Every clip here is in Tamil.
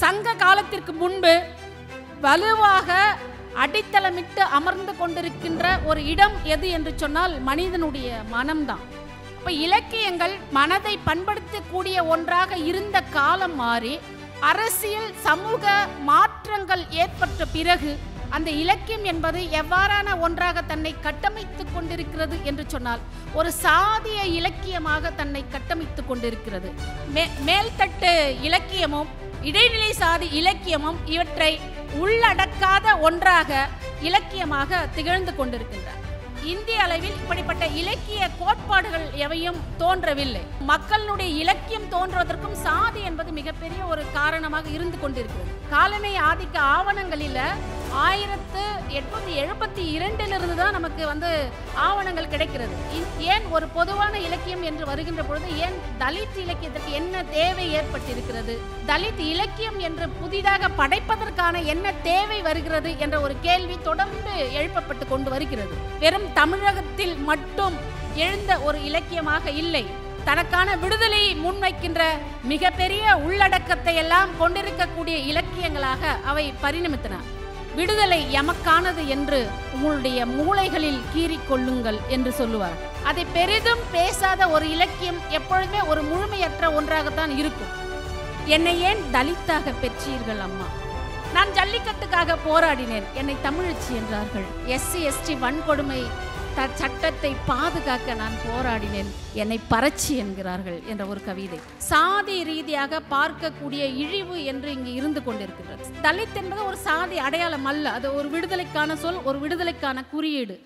சங்க காலத்திற்கு முன்பு வலுவாக அடித்தளமிட்டு அமர்ந்து கொண்டிருக்கின்ற ஒரு இடம் எது என்று சொன்னால் மனிதனுடைய மனம்தான். இப்போ இலக்கியங்கள் மனதை பண்படுத்தக்கூடிய ஒன்றாக இருந்த காலம் மாறி அரசியல் சமூக மாற்றங்கள் ஏற்பட்ட பிறகு அந்த இலக்கியம் என்பது எவ்வாறான ஒன்றாக தன்னை கட்டமைத்து கொண்டிருக்கிறது என்று சொன்னால் ஒரு சாதிய இலக்கியமாக தன்னை கட்டமைத்து கொண்டிருக்கிறது. மேல்தட்டு இலக்கியமும் இடைநிலை சாதி இலக்கியமும் இவற்றை உள்ளடக்காத ஒன்றாக இலக்கியமாக திகழ்ந்து கொண்டிருக்கின்றன. இந்திய அளவில் இப்படிப்பட்ட இலக்கிய கோட்பாடுகள் எவையும் தோன்றவில்லை. மக்களுடைய இலக்கியம் தோன்றுவதற்கும் சாதி என்பது மிகப்பெரிய ஒரு காரணமாக இருந்து கொண்டிருக்கிறது. காலனி ஆதிக்க ஆவணங்களில் 1872 தான் நமக்கு ஆவணங்கள் கிடைக்கிறது. ஏன் ஒரு பொதுவான இலக்கியம் என்று வருகின்ற பொழுது ஏன் தலித் இலக்கியத்திற்கு என்ன தேவை ஏற்பட்டிருக்கிறது, தலித் இலக்கியம் என்று புதிதாக படைப்பதற்கான என்ன தேவை வருகிறது என்ற ஒரு கேள்வி தொடர்ந்து எழுப்பப்பட்டு கொண்டு வருகிறது. வெறும் தமிழகத்தில் மட்டும் எழுந்த ஒரு இலக்கியமாக இல்லை, தனக்கான விடுதலையை முன்வைக்கின்ற மிகப்பெரிய உள்ளடக்கத்தை எல்லாம் கொண்டிருக்கக்கூடிய இலக்கியங்களாக அவை பரிணமித்தன. விடுதலை எமக்கானது என்று உங்களுடைய மூளைகளில் கீறிக்கொள்ளுங்கள் என்று சொல்லுவார். அதை பெரிதும் பேசாத ஒரு இலக்கியம் எப்பொழுதுமே ஒரு முழுமையற்ற ஒன்றாகத்தான் இருக்கும். என்னை ஏன் தலித்தாக பெற்றீர்கள் அம்மா? நான் ஜல்லிக்கட்டுக்காக போராடினேன், என்னை தமிழச்சி என்றார்கள். SC ST வன்கொடுமை சட்டத்தை பாதுகாக்க நான் போராடினேன், என்னை பறச்சி என்கிறார்கள் என்ற ஒரு கவிதை. சாதி ரீதியாக பார்க்கக்கூடிய இழிவு என்று இங்கு இருந்து கொண்டிருக்கிறது. தலித் என்பது ஒரு சாதி அடையாளம் அல்ல, அது ஒரு விடுதலைக்கான சொல், ஒரு விடுதலைக்கான குறியீடு.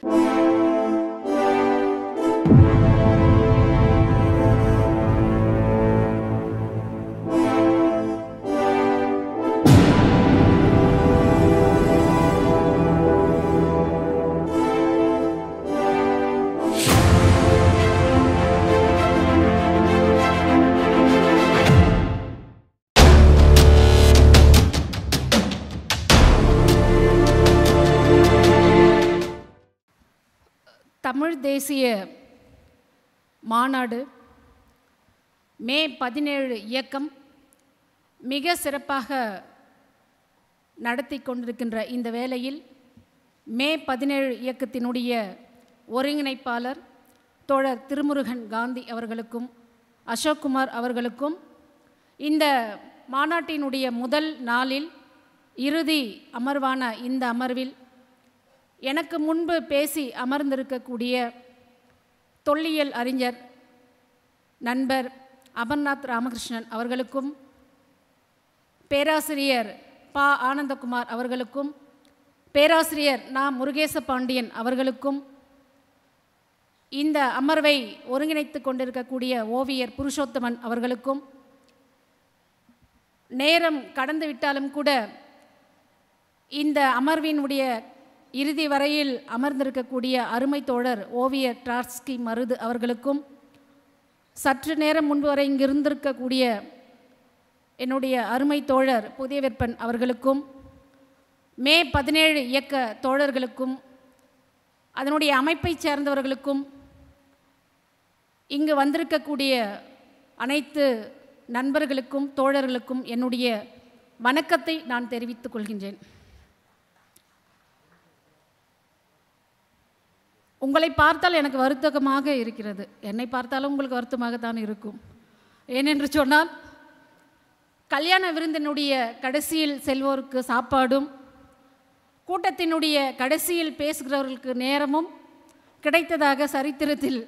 தமிழ் தேசிய மாநாடு மே 17 இயக்கம் மிக சிறப்பாக நடத்தி கொண்டிருக்கின்ற இந்த வேளையில் மே 17 இயக்கத்தினுடைய ஒருங்கிணைப்பாளர் தோழர் திருமுருகன் காந்தி அவர்களுக்கும் அசோக்குமார் அவர்களுக்கும் இந்த மாநாட்டினுடைய முதல் நாளில் இறுதி அமர்வான இந்த அமர்வில் எனக்கு முன்பு பேசி அமர்ந்திருக்கக்கூடிய தொல்லியல் அறிஞர் நண்பர் அமர்நாத் ராமகிருஷ்ணன் அவர்களுக்கும் பேராசிரியர் பா ஆனந்தகுமார் அவர்களுக்கும் பேராசிரியர் நா முருகேச பாண்டியன் அவர்களுக்கும் இந்த அமர்வை ஒருங்கிணைத்து கொண்டிருக்கக்கூடிய ஓவியர் புருஷோத்தமன் அவர்களுக்கும் நேரம் கடந்து விட்டாலும் கூட இந்த அமர்வினுடைய இறுதி வரையில் அமர்ந்திருக்கக்கூடிய அருமை தோழர் ஓவியர் ட்ராட்ஸ்கி மருது அவர்களுக்கும் சற்று நேரம் முன்பு வரை இங்கிருந்திருக்கக்கூடிய என்னுடைய அருமை தோழர் புதிய விற்பன் அவர்களுக்கும் மே 17 இயக்க தோழர்களுக்கும் அதனுடைய அமைப்பை சேர்ந்தவர்களுக்கும் இங்கு வந்திருக்கக்கூடிய அனைத்து நண்பர்களுக்கும் தோழர்களுக்கும் என்னுடைய வணக்கத்தை நான் தெரிவித்துக் கொள்கின்றேன். உங்களை பார்த்தால் எனக்கு வருத்தமாக இருக்கிறது, என்னை பார்த்தாலும் உங்களுக்கு வருத்தமாகத்தான் இருக்கும். ஏனென்று சொன்னால் கல்யாண விருந்தினுடைய கடைசியில் செல்வோருக்கு சாப்பாடும் கூட்டத்தினுடைய கடைசியில் பேசுகிறவர்களுக்கு நேரமும் கிடைத்ததாக சரித்திரத்தில்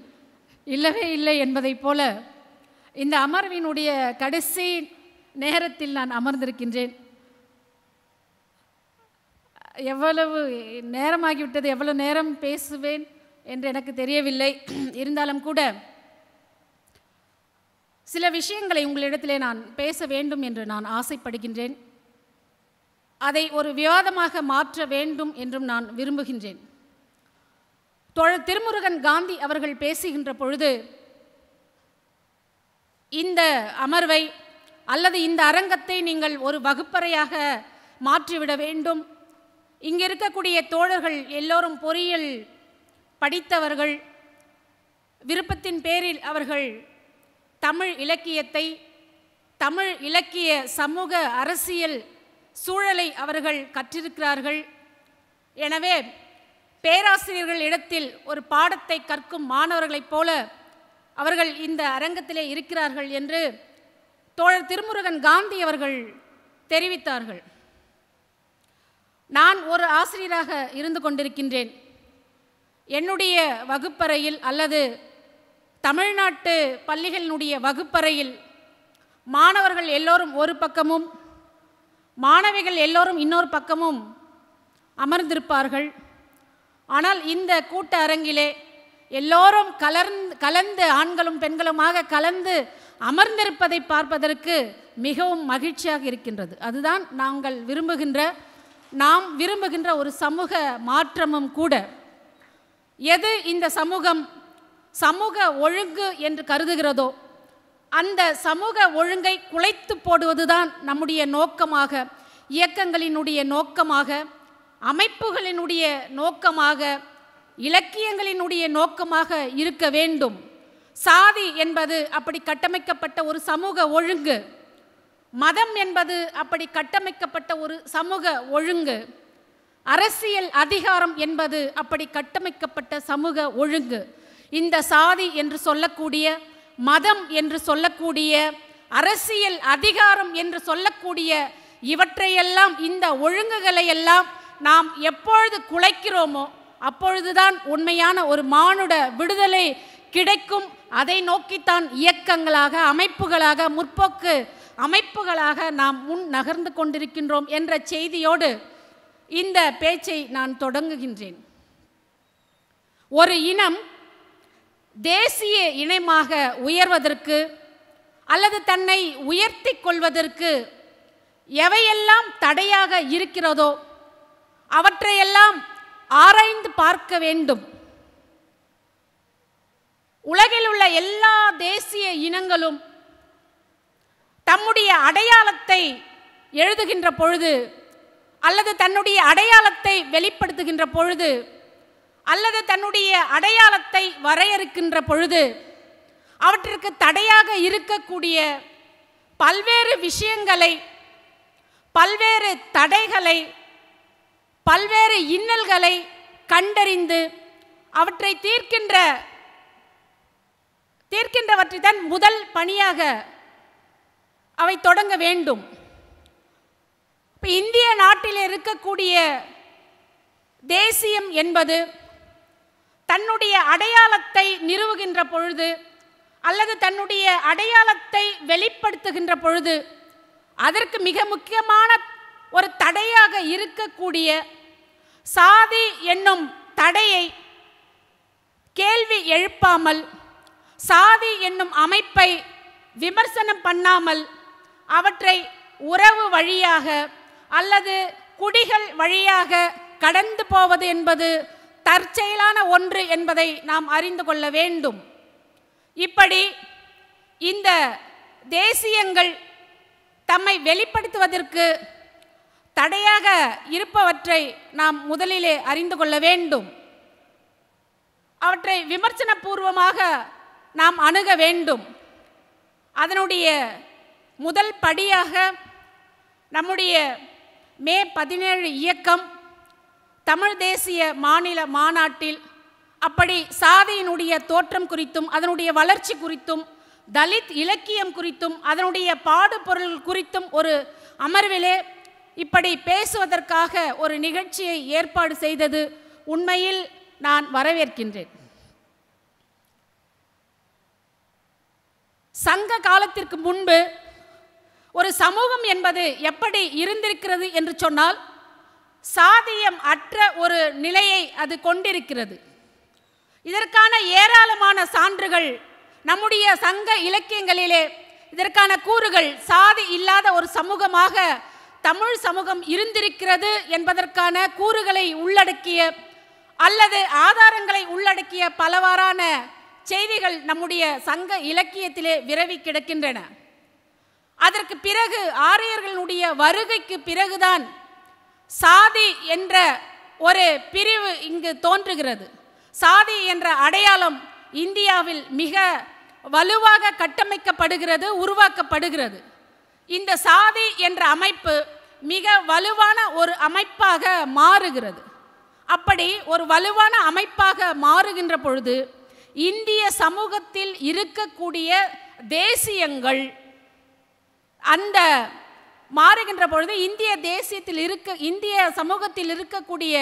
இல்லவே இல்லை என்பதைப் போல இந்த அமர்வினுடைய கடைசி நேரத்தில் நான் அமர்ந்திருக்கின்றேன். எவ்வளவு நேரமாகிவிட்டது, எவ்வளவு நேரம் பேசுவேன் என்று எனக்கு தெரியவில்லை. இருந்தாலும் கூட சில விஷயங்களை உங்களிடத்திலே நான் பேச வேண்டும் என்று நான் ஆசைப்படுகின்றேன். அதை ஒரு விவாதமாக மாற்ற வேண்டும் என்றும் நான் விரும்புகின்றேன். தோழர் திருமுருகன் காந்தி அவர்கள் பேசுகின்ற பொழுது இந்த அமர்வை அல்லது இந்த அரங்கத்தை நீங்கள் ஒரு வகுப்பறையாக மாற்றிவிட வேண்டும், இங்கே இருக்கக்கூடிய தோழர்கள் எல்லோரும் பொறியியல் படித்தவர்கள், விருப்பத்தின் பேரில் அவர்கள் தமிழ் இலக்கியத்தை தமிழ் இலக்கிய சமூக அரசியல் சூழலை அவர்கள் கற்றிருக்கிறார்கள். எனவே பேராசிரியர்கள் இடத்தில் ஒரு பாடத்தை கற்கும் மாணவர்களைப் போல அவர்கள் இந்த அரங்கத்திலே இருக்கிறார்கள் என்று தோழர் திருமுருகன் காந்தி அவர்கள் தெரிவித்தார்கள். நான் ஒரு ஆசிரியராக இருந்து கொண்டிருக்கின்றேன். என்னுடைய வகுப்பறையில் அல்லது தமிழ்நாட்டு பள்ளிகளினுடைய வகுப்பறையில் மாணவர்கள் எல்லோரும் ஒரு பக்கமும் மாணவிகள் எல்லோரும் இன்னொரு பக்கமும் அமர்ந்திருப்பார்கள். ஆனால் இந்த கூட்ட அரங்கிலே எல்லோரும் கலந்து ஆண்களும் பெண்களுமாக கலந்து அமர்ந்திருப்பதை பார்ப்பதற்கு மிகவும் மகிழ்ச்சியாக இருக்கின்றது. அதுதான் நாம் விரும்புகின்ற ஒரு சமூக மாற்றமும் கூட. எது இந்த சமூக ஒழுங்கு என்று கருதுகிறதோ அந்த சமூக ஒழுங்கை குலைத்து போடுவதுதான் நம்முடைய நோக்கமாக, இயக்கங்களினுடைய நோக்கமாக, அமைப்புகளினுடைய நோக்கமாக, இலக்கியங்களினுடைய நோக்கமாக இருக்க வேண்டும். சாதி என்பது அப்படி கட்டமைக்கப்பட்ட ஒரு சமூக ஒழுங்கு, மதம் என்பது அப்படி கட்டமைக்கப்பட்ட ஒரு சமூக ஒழுங்கு, அரசியல் அதிகாரம் என்பது அப்படி கட்டமைக்கப்பட்ட சமூக ஒழுங்கு. இந்த சாதி என்று சொல்லக்கூடிய, மதம் என்று சொல்லக்கூடிய, அரசியல் அதிகாரம் என்று சொல்லக்கூடிய இவற்றையெல்லாம், இந்த ஒழுங்குகளை எல்லாம் நாம் எப்பொழுது குலைக்கிறோமோ அப்பொழுதுதான் உண்மையான ஒரு மானுட விடுதலை கிடைக்கும். அதை நோக்கித்தான் இயக்கங்களாக, அமைப்புகளாக, முற்போக்கு அமைப்புகளாக நாம் முன் நகர்ந்து கொண்டிருக்கின்றோம் என்ற செய்தியோடு இந்த பேச்சை நான் தொடங்குகின்றேன். ஒரு இனம் தேசிய இனமாக உயர்வதற்கு அல்லது தன்னை உயர்த்தி கொள்வதற்கு எவையெல்லாம் தடையாக இருக்கிறதோ அவற்றையெல்லாம் ஆராய்ந்து பார்க்க வேண்டும். உலகில் உள்ள எல்லா தேசிய இனங்களும் தம்முடைய அடையாளத்தை எழுதுகின்ற பொழுது அல்லது தன்னுடைய அடையாளத்தை வெளிப்படுத்துகின்ற பொழுது அல்லது தன்னுடைய அடையாளத்தை வரையறுக்கின்ற பொழுது அவற்றிற்கு தடையாக இருக்கக்கூடிய பல்வேறு விஷயங்களை, பல்வேறு தடைகளை, பல்வேறு இன்னல்களை கண்டறிந்து அவற்றை தீர்க்கின்றவற்றை தான் முதல் பணியாக அவை தொடங்க வேண்டும். இப்போ இந்திய நாட்டில் இருக்கக்கூடிய தேசியம் என்பது தன்னுடைய அடையாளத்தை நிறுவுகின்ற பொழுது அல்லது தன்னுடைய அடையாளத்தை வெளிப்படுத்துகின்ற பொழுது அதற்கு மிக முக்கியமான ஒரு தடையாக இருக்கக்கூடிய சாதி என்னும் தடையை கேள்வி எழுப்பாமல், சாதி என்னும் அமைப்பை விமர்சனம் பண்ணாமல், அவற்றை உறவு வழியாக அல்லது குடிகள் வழியாக கடந்து போவது என்பது தற்செயலான ஒன்று என்பதை நாம் அறிந்து கொள்ள வேண்டும். இப்படி இந்த தேசியங்கள் தம்மை வெளிப்படுத்துவதற்கு தடையாக இருப்பவற்றை நாம் முதலிலே அறிந்து கொள்ள வேண்டும். அவற்றை விமர்சன பூர்வமாக நாம் அணுக வேண்டும். அதனுடைய முதல் படியாக நம்முடைய மே 17 இயக்கம் தமிழ் தேசிய மாநில மாநாட்டில் அப்படி சாதியினுடைய தோற்றம் குறித்தும் அதனுடைய வளர்ச்சி குறித்தும் தலித் இலக்கியம் குறித்தும் அதனுடைய பாடுபொருள் குறித்தும் ஒரு அமர்விலே இப்படி பேசுவதற்காக ஒரு நிகழ்ச்சியை ஏற்பாடு செய்தது உண்மையில் நான் வரவேற்கின்றேன். சங்க காலத்திற்கு முன்பு ஒரு சமூகம் என்பது எப்படி இருந்திருக்கிறது என்று சொன்னால் சாதியம் அற்ற ஒரு நிலையை அது கொண்டிருக்கிறது. இதற்கான ஏராளமான சான்றுகள் நம்முடைய சங்க இலக்கியங்களிலே இதற்கான கூறுகள் சாதி இல்லாத ஒரு சமூகமாக தமிழ் சமூகம் இருந்திருக்கிறது என்பதற்கான கூறுகளை உள்ளடக்கிய அல்லது ஆதாரங்களை உள்ளடக்கிய பலவாறான செய்திகள் நம்முடைய சங்க இலக்கியத்திலே விரவி கிடக்கின்றன. அதற்கு பிறகு ஆரியர்களுடைய வருகைக்கு பிறகுதான் சாதி என்ற ஒரு பிரிவு இங்கு தோன்றுகிறது. சாதி என்ற அடையாளம் இந்தியாவில் மிக வலுவாக கட்டமைக்கப்படுகிறது, உருவாக்கப்படுகிறது. இந்த சாதி என்ற அமைப்பு மிக வலுவான ஒரு அமைப்பாக மாறுகிறது. அப்படி ஒரு வலுவான அமைப்பாக மாறுகின்ற பொழுது இந்திய சமூகத்தில் இருக்கக்கூடிய தேசியங்கள் அந்த மாறுகின்ற பொழுது இந்திய சமூகத்தில் இருக்கக்கூடிய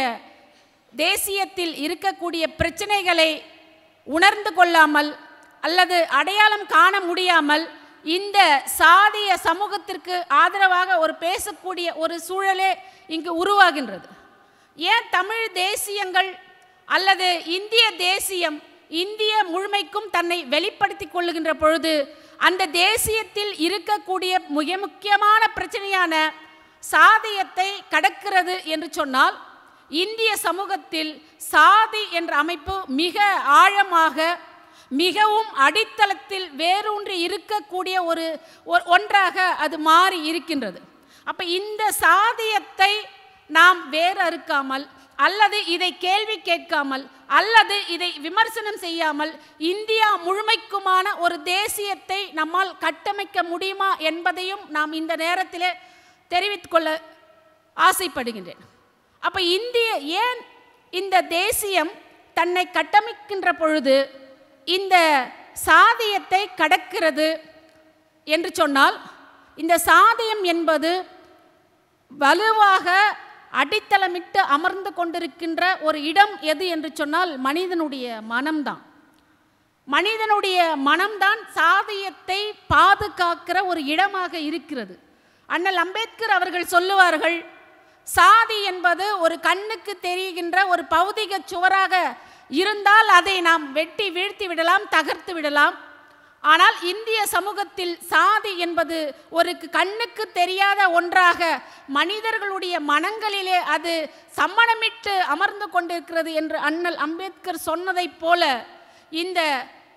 தேசியத்தில் இருக்கக்கூடிய பிரச்சனைகளை உணர்ந்து கொள்ளாமல் அல்லது அடையாளம் காண முடியாமல் இந்த சாதிய சமூகத்திற்கு ஆதரவாக ஒரு பேசக்கூடிய ஒரு சூழலே இங்கு உருவாகின்றது. ஏன் தமிழ் தேசியங்கள் அல்லது இந்திய தேசியம் இந்திய முழுமைக்கும் தன்னை வெளிப்படுத்தி கொள்ளுகின்ற பொழுது அந்த தேசியத்தில் இருக்கக்கூடிய மிக முக்கியமான பிரச்சனையான சாதியத்தை கடக்கிறது என்று சொன்னால் இந்திய சமூகத்தில் சாதி என்ற அமைப்பு மிக ஆழமாக மிகவும் அடித்தளத்தில் வேரூன்றி இருக்கக்கூடிய ஒன்றாக அது மாறி இருக்கின்றது. அப்போ இந்த சாதியத்தை நாம் வேறு அறுக்காமல் அல்லது இதை கேள்வி கேட்காமல் அல்லது இதை விமர்சனம் செய்யாமல் இந்தியா முழுமைக்குமான ஒரு தேசியத்தை நம்மால் கட்டமைக்க முடியுமா என்பதையும் நாம் இந்த நேரத்தில் தெரிவித்துக்கொள்ள ஆசைப்படுகின்றேன். அப்போ ஏன் இந்த தேசியம் தன்னை கட்டமைக்கின்ற பொழுது இந்த சாதியத்தை கடக்கிறது என்று சொன்னால் இந்த சாதியம் என்பது வலுவாக அடித்தளமிட்டு அமர்ந்து கொண்டிருக்கின்ற ஒரு இடம் எது என்று சொன்னால் மனிதனுடைய மனம்தான். மனிதனுடைய மனம்தான் சாதியத்தை பாதுகாக்கிற ஒரு இடமாக இருக்கிறது. அண்ணல் அம்பேத்கர் அவர்கள் சொல்லுவார்கள், சாதி என்பது ஒரு கண்ணுக்கு தெரிகின்ற ஒரு பௌதிக சுவராக இருந்தால் அதை நாம் வெட்டி வீழ்த்தி விடலாம், தகர்த்து விடலாம். ஆனால் இந்திய சமூகத்தில் சாதி என்பது ஒரு கண்ணுக்கு தெரியாத ஒன்றாக மனிதர்களுடைய மனங்களிலே அது சம்மணமிட்டு அமர்ந்து கொண்டிருக்கிறது என்று அண்ணல் அம்பேத்கர் சொன்னதைப் போல இந்த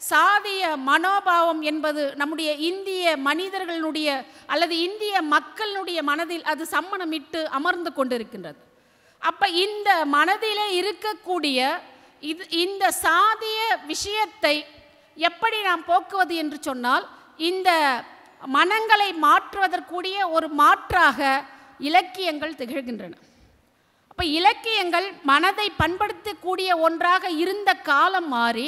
சாதிய மனோபாவம் என்பது நம்முடைய இந்திய மனிதர்களுடைய அல்லது இந்திய மக்களுடைய மனதில் அது சம்மணமிட்டு அமர்ந்து கொண்டிருக்கின்றது. அப்போ இந்த மனதிலே இருக்கக்கூடிய இந்த சாதிய விஷயத்தை எப்படி நாம் போக்குவது என்று சொன்னால் இந்த மனங்களை மாற்றுவதற்குரிய ஒரு மாற்றாக இலக்கியங்கள் திகழ்கின்றன. அப்போ இலக்கியங்கள் மனதை பண்படுத்தக்கூடிய ஒன்றாக இருந்த காலம் மாறி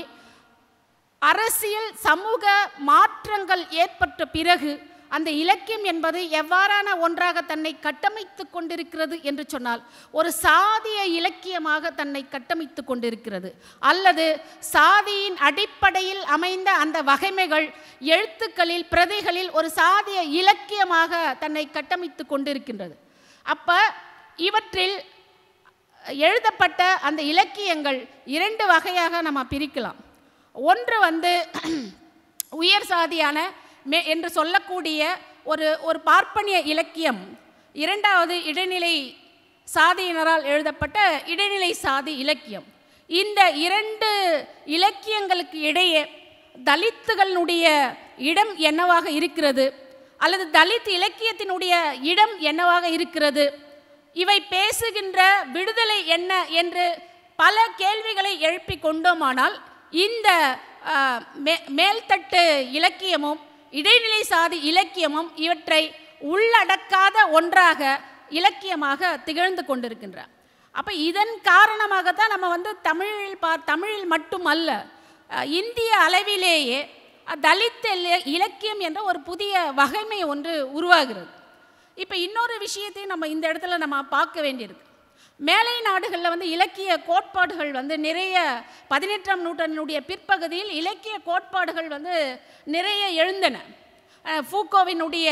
அரசியல் சமூக மாற்றங்கள் ஏற்பட்ட பிறகு அந்த இலக்கியம் என்பது எவ்வாறான ஒன்றாக தன்னை கட்டமைத்து கொண்டிருக்கிறது என்று சொன்னால் ஒரு சாதிய இலக்கியமாக தன்னை கட்டமைத்து கொண்டிருக்கிறது. அல்லது சாதியின் அடிப்படையில் அமைந்த அந்த வகைமைகள் எழுத்துக்களில் பிரதிகளில் ஒரு சாதிய இலக்கியமாக தன்னை கட்டமைத்து கொண்டிருக்கின்றது. அப்போ இவற்றில் எழுதப்பட்ட அந்த இலக்கியங்கள் இரண்டு வகையாக நம்ம பிரிக்கலாம். ஒன்று உயர் சாதியான என்று சொல்லக்கூடிய ஒரு பார்ப்பனிய இலக்கியம், இரண்டாவது இடைநிலை சாதியினரால் எழுதப்பட்ட இடைநிலை சாதி இலக்கியம். இந்த இரண்டு இலக்கியங்களுக்கு இடையே தலித்துகளுடைய இடம் என்னவாக இருக்கிறது அல்லது தலித் இலக்கியத்தினுடைய இடம் என்னவாக இருக்கிறது, இவை பேசுகின்ற விடுதலை என்ன என்று பல கேள்விகளை எழுப்பி கொண்டோமானால் இந்த மேல்தட்டு இலக்கியமும் இடைநிலை சாதி இலக்கியமும் இவற்றை உள்ளடக்காத ஒன்றாக இலக்கியமாக திகழ்ந்து கொண்டிருக்கின்றார். அப்போ இதன் காரணமாக தான் நம்ம தமிழில் மட்டுமல்ல இந்திய அளவிலேயே தலித் இலக்கியம் என்ற ஒரு புதிய வகைமை ஒன்று உருவாகிறது. இப்போ இன்னொரு விஷயத்தையும் நம்ம இந்த இடத்துல நம்ம பார்க்க வேண்டியிருக்கு. மேலை நாடுகளில் இலக்கிய கோட்பாடுகள் நிறைய 18ஆம் நூற்றாண்டினுடைய பிற்பகுதியில் இலக்கிய கோட்பாடுகள் நிறைய எழுந்தன. ஃபூக்கோவினுடைய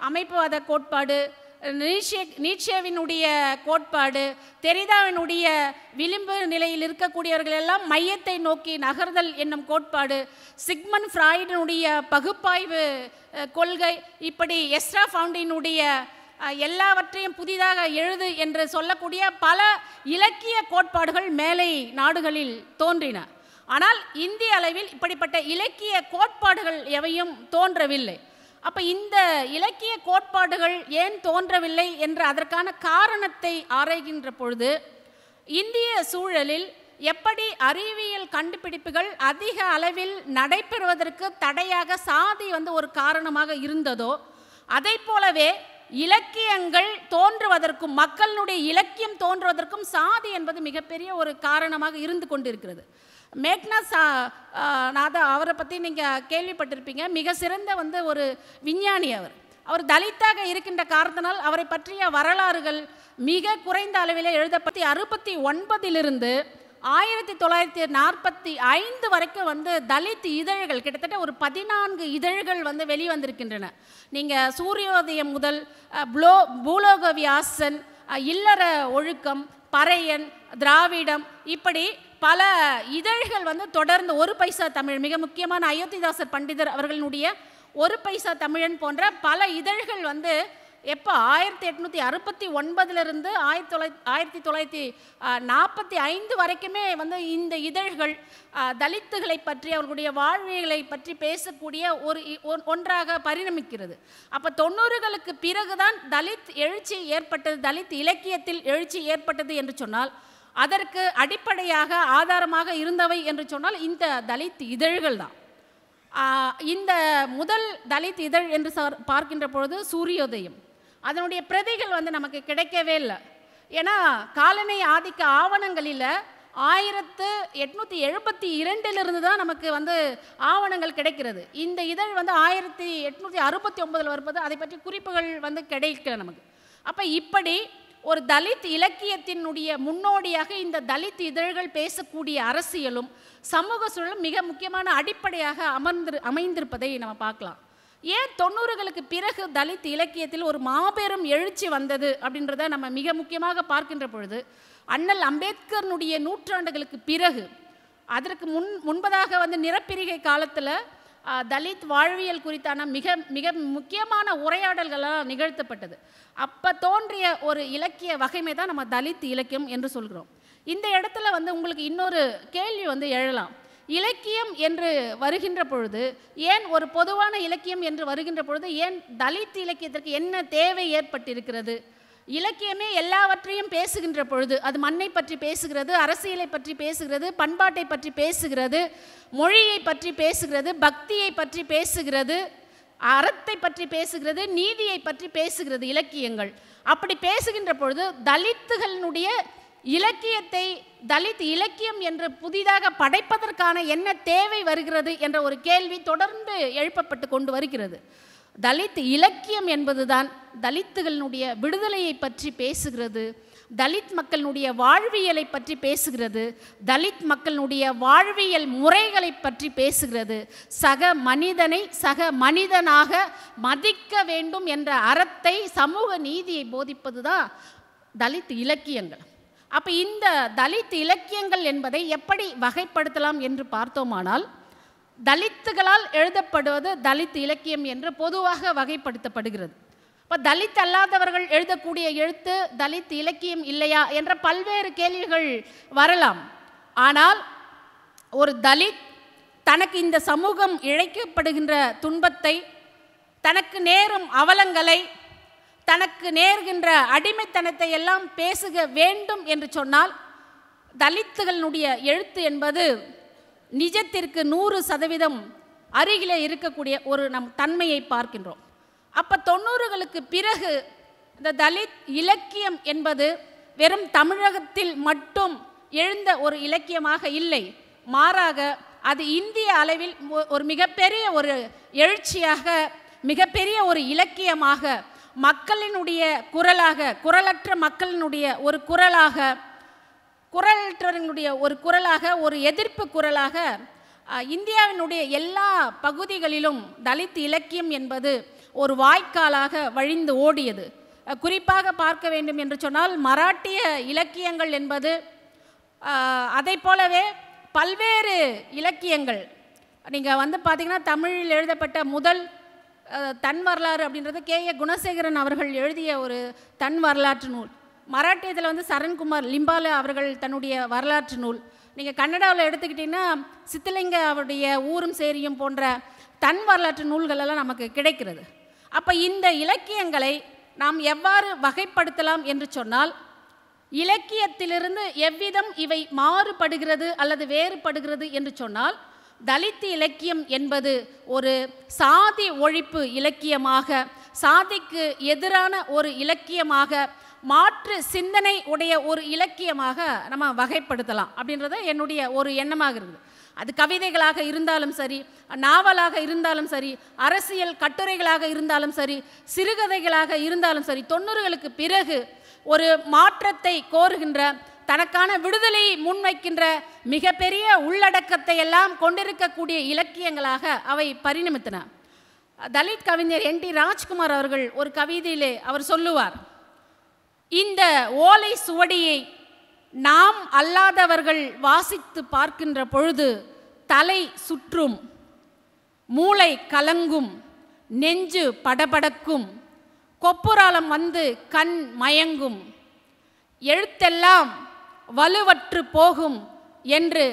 அமைப்புவாத கோட்பாடு, நீட்சேவினுடைய கோட்பாடு, தெரிதாவினுடைய விளிம்பு நிலையில் இருக்கக்கூடியவர்கள் எல்லாம் மையத்தை நோக்கி நகர்தல் என்னும் கோட்பாடு, சிக்மண்ட் ஃப்ராய்டினுடைய பகுப்பாய்வு கொள்கை, இப்படி எஸ்ரா ஃபவுண்டினுடைய எல்லாவற்றையும் புதிதாக எழுது என்று சொல்லக்கூடிய பல இலக்கிய கோட்பாடுகள் மேலை நாடுகளில் தோன்றின. ஆனால் இந்திய அளவில் இப்படிப்பட்ட இலக்கிய கோட்பாடுகள் எவையும் தோன்றவில்லை. அப்போ இந்த இலக்கிய கோட்பாடுகள் ஏன் தோன்றவில்லை என்ற அதற்கான காரணத்தை ஆராய்கின்ற பொழுது இந்திய சூழலில் எப்படி அறிவியல் கண்டுபிடிப்புகள் அதிக அளவில் நடைபெறுவதற்கு தடையாக சாதி ஒரு காரணமாக இருந்ததோ, அதை போலவே இலக்கியங்கள் தோன்றுவதற்கும் மக்களுடைய இலக்கியம் தோன்றுவதற்கும் சாதி என்பது மிகப்பெரிய ஒரு காரணமாக இருந்து கொண்டிருக்கிறது. மேக்னாஸ் அவரை பற்றி நீங்கள் கேள்விப்பட்டிருப்பீங்க. மிக சிறந்த ஒரு விஞ்ஞானி. அவர் தலித்தாக இருக்கின்ற காரணத்தினால் அவரை பற்றிய வரலாறுகள் மிக குறைந்த அளவில் எழுதப்பட்டு 69 1945 வரைக்கும் தலித் இதழ்கள் கிட்டத்தட்ட ஒரு 14 இதழ்கள் வெளிவந்திருக்கின்றன. நீங்கள் சூரியோதயம் முதல் பூலோக வியாசன், இல்லற ஒழுக்கம், பறையன், திராவிடம், இப்படி பல இதழ்கள் தொடர்ந்து ஒரு பைசா தமிழ், மிக முக்கியமான அயோத்திதாசர் பண்டிதர் அவர்களுடைய ஒரு பைசா தமிழன் போன்ற பல இதழ்கள் எப்போ 1869 1945 வரைக்குமே இந்த இதழ்கள் தலித்துகளை பற்றி அவர்களுடைய வாழ்வியலை பற்றி பேசக்கூடிய ஒன்றாக பரிணமிக்கிறது. அப்போ 90களுக்கு பிறகுதான் தலித் எழுச்சி ஏற்பட்டது, தலித் இலக்கியத்தில் எழுச்சி ஏற்பட்டது என்று சொன்னால் அதற்கு அடிப்படையாக ஆதாரமாக இருந்தவை என்று சொன்னால் இந்த தலித் இதழ்கள் தான். இந்த முதல் தலித் இதழ் என்று பார்க்கின்ற பொழுது சூரியோதயம், அதனுடைய பிரதிகள் நமக்கு கிடைக்கவே இல்லை. ஏன்னா காலனி ஆதிக்க ஆவணங்களில் 1872 தான் நமக்கு ஆவணங்கள் கிடைக்கிறது. இந்த இதழ் 1869 வருவது, அதை பற்றி குறிப்புகள் கிடைக்கல நமக்கு. அப்போ இப்படி ஒரு தலித் இலக்கியத்தினுடைய முன்னோடியாக இந்த தலித் இதழ்கள் பேசக்கூடிய அரசியலும் சமூக சூழலும் மிக முக்கியமான அடிப்படையாக அமைந்திருப்பதை நம்ம பார்க்கலாம். ஏன் 90களுக்கு பிறகு தலித் இலக்கியத்தில் ஒரு மாபெரும் எழுச்சி வந்தது அப்படின்றத நம்ம மிக முக்கியமாக பார்க்கின்ற பொழுது, அண்ணல் அம்பேத்கர்னுடைய நூற்றாண்டுகளுக்கு பிறகு, அதற்கு முன்பதாக நிறப்பிரிகை காலத்தில் தலித் வாழ்வியல் குறித்தான மிக மிக முக்கியமான உரையாடல்களாக நிகழ்த்தப்பட்டது. அப்போ தோன்றிய ஒரு இலக்கிய வகைமை தான் நம்ம தலித் இலக்கியம் என்று சொல்கிறோம். இந்த இடத்துல உங்களுக்கு இன்னொரு கேள்வி எழலாம். இலக்கியம் என்று வருகின்ற பொழுது, ஏன் ஒரு பொதுவான இலக்கியம் என்று வருகின்ற பொழுது ஏன் தலித் இலக்கியத்திற்கு என்ன தேவை ஏற்பட்டிருக்கிறது? இலக்கியமே எல்லாவற்றையும் பேசுகின்ற பொழுது அது மண்ணை பற்றி பேசுகிறது, அரசியலை பற்றி பேசுகிறது, பண்பாட்டை பற்றி பேசுகிறது, மொழியை பற்றி பேசுகிறது, பக்தியை பற்றி பேசுகிறது, அறத்தை பற்றி பேசுகிறது, நீதியை பற்றி பேசுகிறது இலக்கியங்கள். அப்படி பேசுகின்ற பொழுது தலித்துகளினுடைய இலக்கியத்தை தலித் இலக்கியம் என்று புதிதாக படைப்பதற்கான என்ன தேவை வருகிறது என்ற ஒரு கேள்வி தொடர்ந்து எழுப்பப்பட்டு கொண்டு வருகிறது. தலித் இலக்கியம் என்பதுதான் தலித்துகளினுடைய விடுதலையை பற்றி பேசுகிறது, தலித் மக்களினுடைய வாழ்வியலை பற்றி பேசுகிறது, தலித் மக்களினுடைய வாழ்வியல் முறைகளை பற்றி பேசுகிறது, சக மனிதனை சக மனிதனாக மதிக்க வேண்டும் என்ற அறத்தை, சமூக நீதியை போதிப்பது தான் தலித் இலக்கியங்கள். அப்போ இந்த தலித் இலக்கியங்கள் என்பதை எப்படி வகைப்படுத்தலாம் என்று பார்த்தோமானால், தலித்துகளால் எழுதப்படுவது தலித் இலக்கியம் என்று பொதுவாக வகைப்படுத்தப்படுகிறது. இப்போ தலித் அல்லாதவர்கள் எழுதக்கூடிய எழுத்து தலித் இலக்கியம் இல்லையா என்ற பல்வேறு கேள்விகள் வரலாம். ஆனால் ஒரு தலித் தனக்கு இந்த சமூகம் இழைக்கப்படுகின்ற துன்பத்தை, தனக்கு நேரும் அவலங்களை, தனக்கு நேர்கின்ற அடிமைத்தனத்தை எல்லாம் பேசுக வேண்டும் என்று சொன்னால் தலித்துகளினுடைய எழுத்து என்பது நிஜத்திற்கு 100% அருகிலே இருக்கக்கூடிய ஒரு நம் தன்மையை பார்க்கின்றோம். அப்போ 90களுக்கு பிறகு இந்த தலித் இலக்கியம் என்பது வெறும் தமிழகத்தில் மட்டும் எழுந்த ஒரு இலக்கியமாக இல்லை, மாறாக அது இந்திய அளவில் ஒரு மிகப்பெரிய ஒரு எழுச்சியாக, மிகப்பெரிய ஒரு இலக்கியமாக, மக்களினுடைய குரலாக, குரலற்ற மக்களினுடைய ஒரு குரலாக, குரலற்றவர்களுடைய ஒரு குரலாக, ஒரு எதிர்ப்பு குரலாக இந்தியாவினுடைய எல்லா பகுதிகளிலும் தலித் இலக்கியம் என்பது ஒரு வாய்க்காலாக வழிந்து ஓடியது. குறிப்பாக பார்க்க வேண்டும் என்று சொன்னால் மராட்டிய இலக்கியங்கள் என்பது, அதை போலவே பல்வேறு இலக்கியங்கள். நீங்கள் பார்த்தீங்கன்னா தமிழில் எழுதப்பட்ட முதல் தன் வரலாறு அப்படின்றது K.A. குணசேகரன் அவர்கள் எழுதிய ஒரு தன் வரலாற்று நூல். மராட்டியத்தில் சரண்குமார் லிம்பாலே அவர்கள் தன்னுடைய வரலாற்று நூல். நீங்கள் கன்னடாவில் எடுத்துக்கிட்டிங்கன்னா சித்தலிங்க அவருடைய ஊரும் சேரியும் போன்ற தன் வரலாற்று நூல்களெல்லாம் நமக்கு கிடைக்கிறது. அப்போ இந்த இலக்கியங்களை நாம் எவ்வாறு வகைப்படுத்தலாம் என்று சொன்னால், இலக்கியத்திலிருந்து எவ்விதம் இவை மாறுபடுகிறது அல்லது வேறுபடுகிறது என்று சொன்னால், தலித் இலக்கியம் என்பது ஒரு சாதி ஒழிப்பு இலக்கியமாக, சாதிக்கு எதிரான ஒரு இலக்கியமாக, மாற்று சிந்தனை உடைய ஒரு இலக்கியமாக நம்ம வகைப்படுத்தலாம் அப்படின்றது என்னுடைய ஒரு எண்ணமாக இருக்குது. அது கவிதைகளாக இருந்தாலும் சரி, நாவலாக இருந்தாலும் சரி, அரசியல் கட்டுரைகளாக இருந்தாலும் சரி, சிறுகதைகளாக இருந்தாலும் சரி, 90களுக்கு பிறகு ஒரு மாற்றத்தை கோருகின்ற, தனக்கான விடுதலையை முன்வைக்கின்ற மிகப்பெரிய உள்ளடக்கத்தை எல்லாம் கொண்டிருக்கக்கூடிய இலக்கியங்களாக அவை பரிணமித்தன. தலித் கவிஞர் NT ராஜ்குமார் அவர்கள் ஒரு கவிதையிலே அவர் சொல்லுவார், இந்த ஓலை சுவடியை நாம் அல்லாதவர்கள் வாசித்து பார்க்கின்ற பொழுது தலை சுற்றும், மூளை கலங்கும், நெஞ்சு படபடக்கும், கொப்புராலம் வந்து கண் மயங்கும், எழுத்தெல்லாம் வலுவற்று போகும் என்று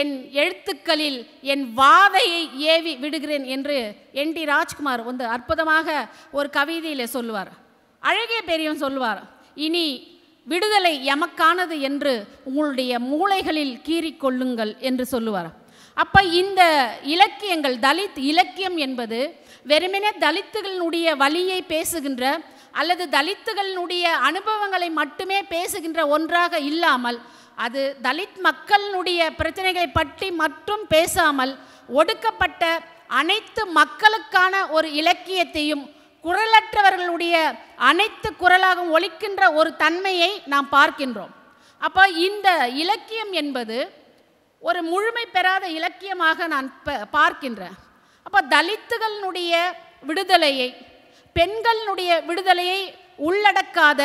என் எழுத்துக்களில் என் வாதையை ஏவி விடுகிறேன் என்று NT ராஜ்குமார் வந்து அற்புதமாக ஒரு கவிதையில் சொல்லுவார். அழகிய பெரியவன் சொல்லுவார், இனி விடுதலை எமக்கானது என்று உங்களுடைய மூளைகளில் கீறிக்கொள்ளுங்கள் என்று சொல்லுவார். அப்போ இந்த இலக்கியங்கள், தலித் இலக்கியம் என்பது வெறுமனே தலித்துகளினுடைய வலியை பேசுகின்ற அல்லது தலித்துகளினுடைய அனுபவங்களை மட்டுமே பேசுகின்ற ஒன்றாக இல்லாமல், அது தலித் மக்களினுடைய பிரச்சனைகளை பற்றி மட்டும் பேசாமல், ஒடுக்கப்பட்ட அனைத்து மக்களுக்கான ஒரு இலக்கியத்தையும் குரலற்றவர்களுடைய அனைத்து குரலாகவும் ஒலிக்கின்ற ஒரு தன்மையை நாம் பார்க்கின்றோம். அப்போ இந்த இலக்கியம் என்பது ஒரு முழுமை பெறாத இலக்கியமாக நான் பார்க்கின்றேன். அப்போ தலித்துகளினுடைய விடுதலையை, பெண்களினுடைய விடுதலையை உள்ளடக்காத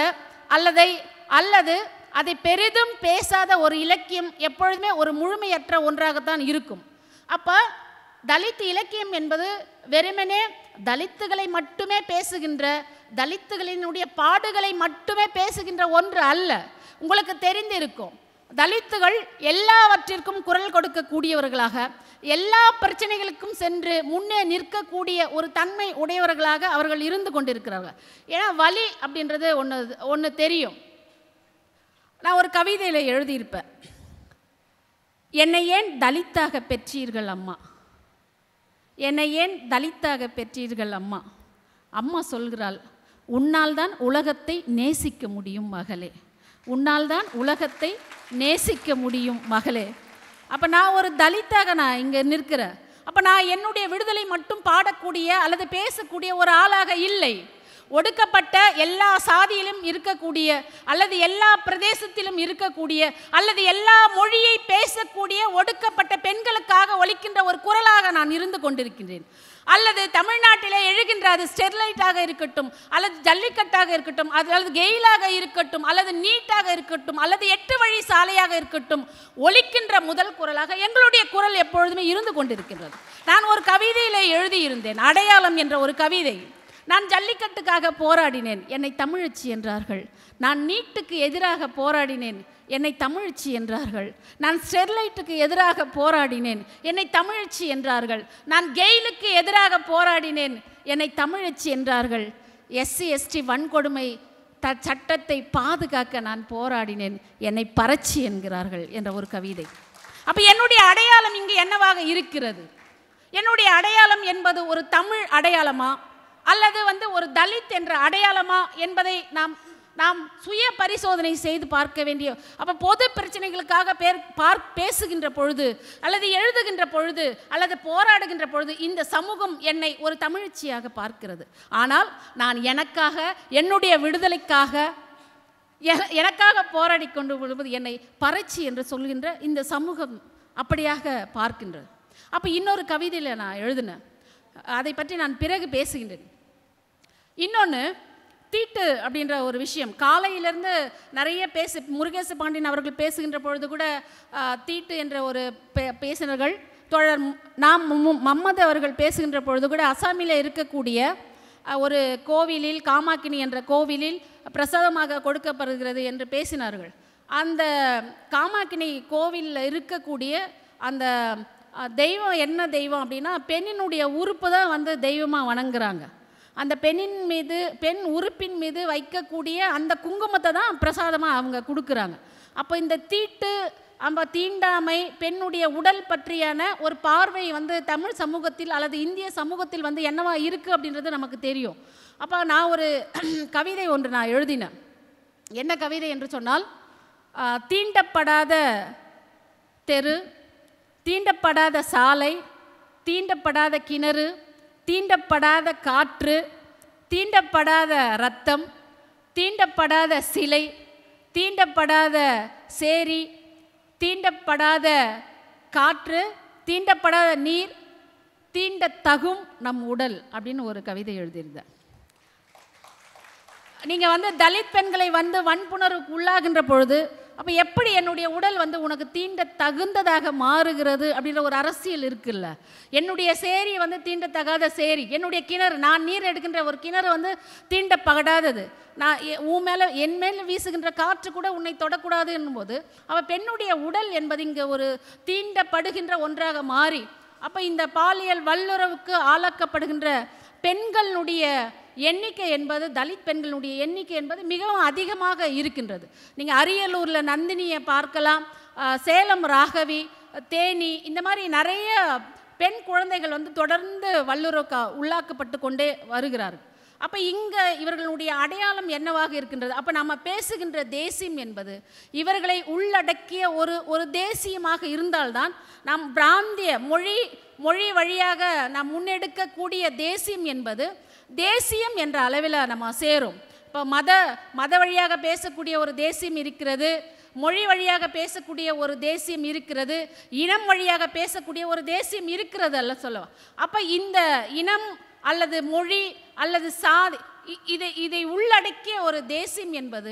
அல்லது அதை பெரிதும் பேசாத ஒரு இலக்கியம் எப்பொழுதுமே ஒரு முழுமையற்ற ஒன்றாகத்தான் இருக்கும். அப்போ தலித் இலக்கியம் என்பது வெறுமனே தலித்துகளை மட்டுமே பேசுகின்ற, தலித்துகளினுடைய பாடுகளை மட்டுமே பேசுகின்ற ஒன்று அல்ல. உங்களுக்கு தெரிந்திருக்கும், தலித்துகள் எல்லாவற்றிற்கும் குரல் கொடுக்கக்கூடியவர்களாக, எல்லா பிரச்சனைகளுக்கும் சென்று முன்னே நிற்கக்கூடிய ஒரு தன்மை உடையவர்களாக அவர்கள் இருந்து கொண்டிருக்கிறார்கள். ஏன்னா வலி அப்படின்றது ஒன்று தெரியும். நான் ஒரு கவிதையில் எழுதியிருப்பேன், என்னை ஏன் தலித்தாக பெற்றீர்கள் அம்மா, என்னை ஏன் தலித்தாக பெற்றீர்கள் அம்மா. அம்மா சொல்கிறாள், உன்னால் தான் உலகத்தை நேசிக்க முடியும் மகளே, உன்னால் தான் உலகத்தை நேசிக்க முடியும் மகளே. அப்போ நான் ஒரு தலித்தாக நான் இங்கே நிற்கிறேன். அப்போ நான் என்னுடைய விடுதலை மட்டும் பாடக்கூடிய அல்லது பேசக்கூடிய ஒரு ஆளாக இல்லை. ஒடுக்கப்பட்ட எல்லா சாதியிலும் இருக்கக்கூடிய அல்லது எல்லா பிரதேசத்திலும் இருக்கக்கூடிய அல்லது எல்லா மொழியை பேசக்கூடிய ஒடுக்கப்பட்ட பெண்களுக்காக ஒலிக்கின்ற ஒரு குரலாக நான் இருந்து கொண்டிருக்கின்றேன். அல்லது தமிழ்நாட்டிலே எழுகின்ற, அது ஸ்டெர்லைட்டாக இருக்கட்டும், அல்லது ஜல்லிக்கட்டாக இருக்கட்டும், அல்லது கெயிலாக இருக்கட்டும், அல்லது நீட்டாக இருக்கட்டும், அல்லது 8 வழி சாலையாக இருக்கட்டும், ஒலிக்கின்ற முதல் குரலாக எங்களுடைய குரல் எப்பொழுதுமே இருந்து கொண்டிருக்கின்றது. நான் ஒரு கவிதையிலே எழுதியிருந்தேன், அடையாளம் என்ற ஒரு கவிதை. நான் ஜல்லிக்கட்டுக்காக போராடினேன், என்னை தமிழச்சி என்றார்கள். நான் நீட்டுக்கு எதிராக போராடினேன், என்னை தமிழச்சி என்றார்கள். நான் ஸ்டெர்லைட்டுக்கு எதிராக போராடினேன், என்னை தமிழச்சி என்றார்கள். நான் கெயிலுக்கு எதிராக போராடினேன், என்னை தமிழச்சி என்றார்கள். SC ST வன்கொடுமை சட்டத்தை பாதுகாக்க நான் போராடினேன், என்னை பறச்சி என்கிறார்கள் என்ற ஒரு கவிதை. அப்போ என்னுடைய அடையாளம் இங்கு என்னவாக இருக்கிறது? என்னுடைய அடையாளம் என்பது ஒரு தமிழ் அடையாளமா அல்லது ஒரு தலித் என்ற அடையாளமா என்பதை நாம் சுய பரிசோதனை செய்து பார்க்க வேண்டிய. அப்போ பொது பிரச்சனைகளுக்காக பேசுகின்ற பொழுது அல்லது எழுதுகின்ற பொழுது அல்லது போராடுகின்ற பொழுது இந்த சமூகம் என்னை ஒரு தமிழச்சியாக பார்க்கிறது. ஆனால் நான் எனக்காக, என்னுடைய விடுதலைக்காக, எனக்காக போராடி கொண்டு விடுவது என்னை பறச்சி என்று சொல்கின்ற இந்த சமூகம் அப்படியாக பார்க்கின்றது. அப்போ இன்னொரு கவிதையில் நான் எழுதினேன், அதை பற்றி நான் பிறகு பேசுகின்றேன். இன்னொன்று, தீட்டு அப்படின்ற ஒரு விஷயம் காலையிலேருந்து நிறைய முருகேச பாண்டியன் அவர்கள் பேசுகின்ற பொழுது கூட தீட்டு என்ற ஒரு பேசினர்கள், தோழர் முகமது அவர்கள் பேசுகின்ற பொழுது கூட அசாமில் இருக்கக்கூடிய ஒரு கோவிலில், காமாக்கினி என்ற கோவிலில் பிரசாதமாக கொடுக்கப்படுகிறது என்று பேசினார்கள். அந்த காமாக்கினி கோவிலில் இருக்கக்கூடிய அந்த தெய்வம் என்ன தெய்வம் அப்படின்னா, பெண்ணினுடைய உறுப்பு தான் தெய்வமாக வணங்குறாங்க. அந்த பெண்ணின் மீது, பெண் உறுப்பின் மீது வைக்கக்கூடிய அந்த குங்குமத்தை தான் பிரசாதமாக அவங்க கொடுக்குறாங்க. அப்போ இந்த தீட்டு, தீண்டாமை, பெண்ணுடைய உடல் பற்றியான ஒரு பார்வை தமிழ் சமூகத்தில் அல்லது இந்திய சமூகத்தில் என்னவா இருக்குது அப்படின்றது நமக்கு தெரியும். அப்போ நான் ஒரு கவிதை ஒன்று நான் எழுதினேன். என்ன கவிதை என்று சொன்னால், தீண்டப்படாத தெரு, தீண்டப்படாத சாலை, தீண்டப்படாத கிணறு, தீண்டப்படாத காற்று, தீண்டப்படாத இரத்தம், தீண்டப்படாத சிலை, தீண்டப்படாத சேரி, தீண்டப்படாத காற்று, தீண்டப்படாத நீர், தீண்டத்தகும் நம் உடல் அப்படின்னு ஒரு கவிதை எழுதியிருந்தேன். நீங்கள் வந்து தலித் பெண்களை வந்து வன்புணர்வுக்கு உள்ளாகின்ற பொழுது அப்போ எப்படி என்னுடைய உடல் வந்து உனக்கு தீண்ட தகுந்ததாக மாறுகிறது அப்படின்ற ஒரு அரசியல் இருக்குல்ல. என்னுடைய சேரி வந்து தீண்டத்தகாத சேரி, என்னுடைய கிணறு, நான் நீர் எடுக்கின்ற ஒரு கிணறு வந்து தீண்டப்படாதது, நான் உன் மேலே என் மேலே வீசுகின்ற காற்று கூட உன்னை தொடக்கூடாது என்னும்போது அவள் பெண்ணுடைய உடல் என்பது இங்கே ஒரு தீண்டப்படுகின்ற ஒன்றாக மாறி, அப்போ இந்த பாலியல் வல்லுறவுக்கு ஆளாக்கப்படுகின்ற பெண்களுடைய எண்ணிக்கை என்பது, தலித் பெண்களுடைய எண்ணிக்கை என்பது மிகவும் அதிகமாக இருக்கின்றது. நீங்கள் அரியலூரில் நந்தினியை பார்க்கலாம், சேலம் ராகவி, தேனி, இந்த மாதிரி நிறைய பெண் குழந்தைகள் வந்து தொடர்ந்து வல்லுறவுக்கு உள்ளாக்கப்பட்டு கொண்டே வருகிறார்கள். அப்போ இங்கே இவர்களுடைய அடையாளம் என்னவாக இருக்கின்றது? அப்போ நம்ம பேசுகின்ற தேசியம் என்பது இவர்களை உள்ளடக்கிய ஒரு தேசியமாக இருந்தால்தான் நாம் பிராந்திய மொழி வழியாக நாம் முன்னெடுக்கக்கூடிய தேசியம் என்பது தேசியம் என்ற அளவில் நம்ம சேரும். இப்போ மத வழியாக பேசக்கூடிய ஒரு தேசியம் இருக்கிறது, மொழி வழியாக பேசக்கூடிய ஒரு தேசியம் இருக்கிறது, இனம் வழியாக பேசக்கூடிய ஒரு தேசியம் இருக்கிறது அல்ல சொல்லுவோம். அப்போ இந்த இனம் அல்லது மொழி அல்லது சாதி இதை உள்ளடக்கிய ஒரு தேசியம் என்பது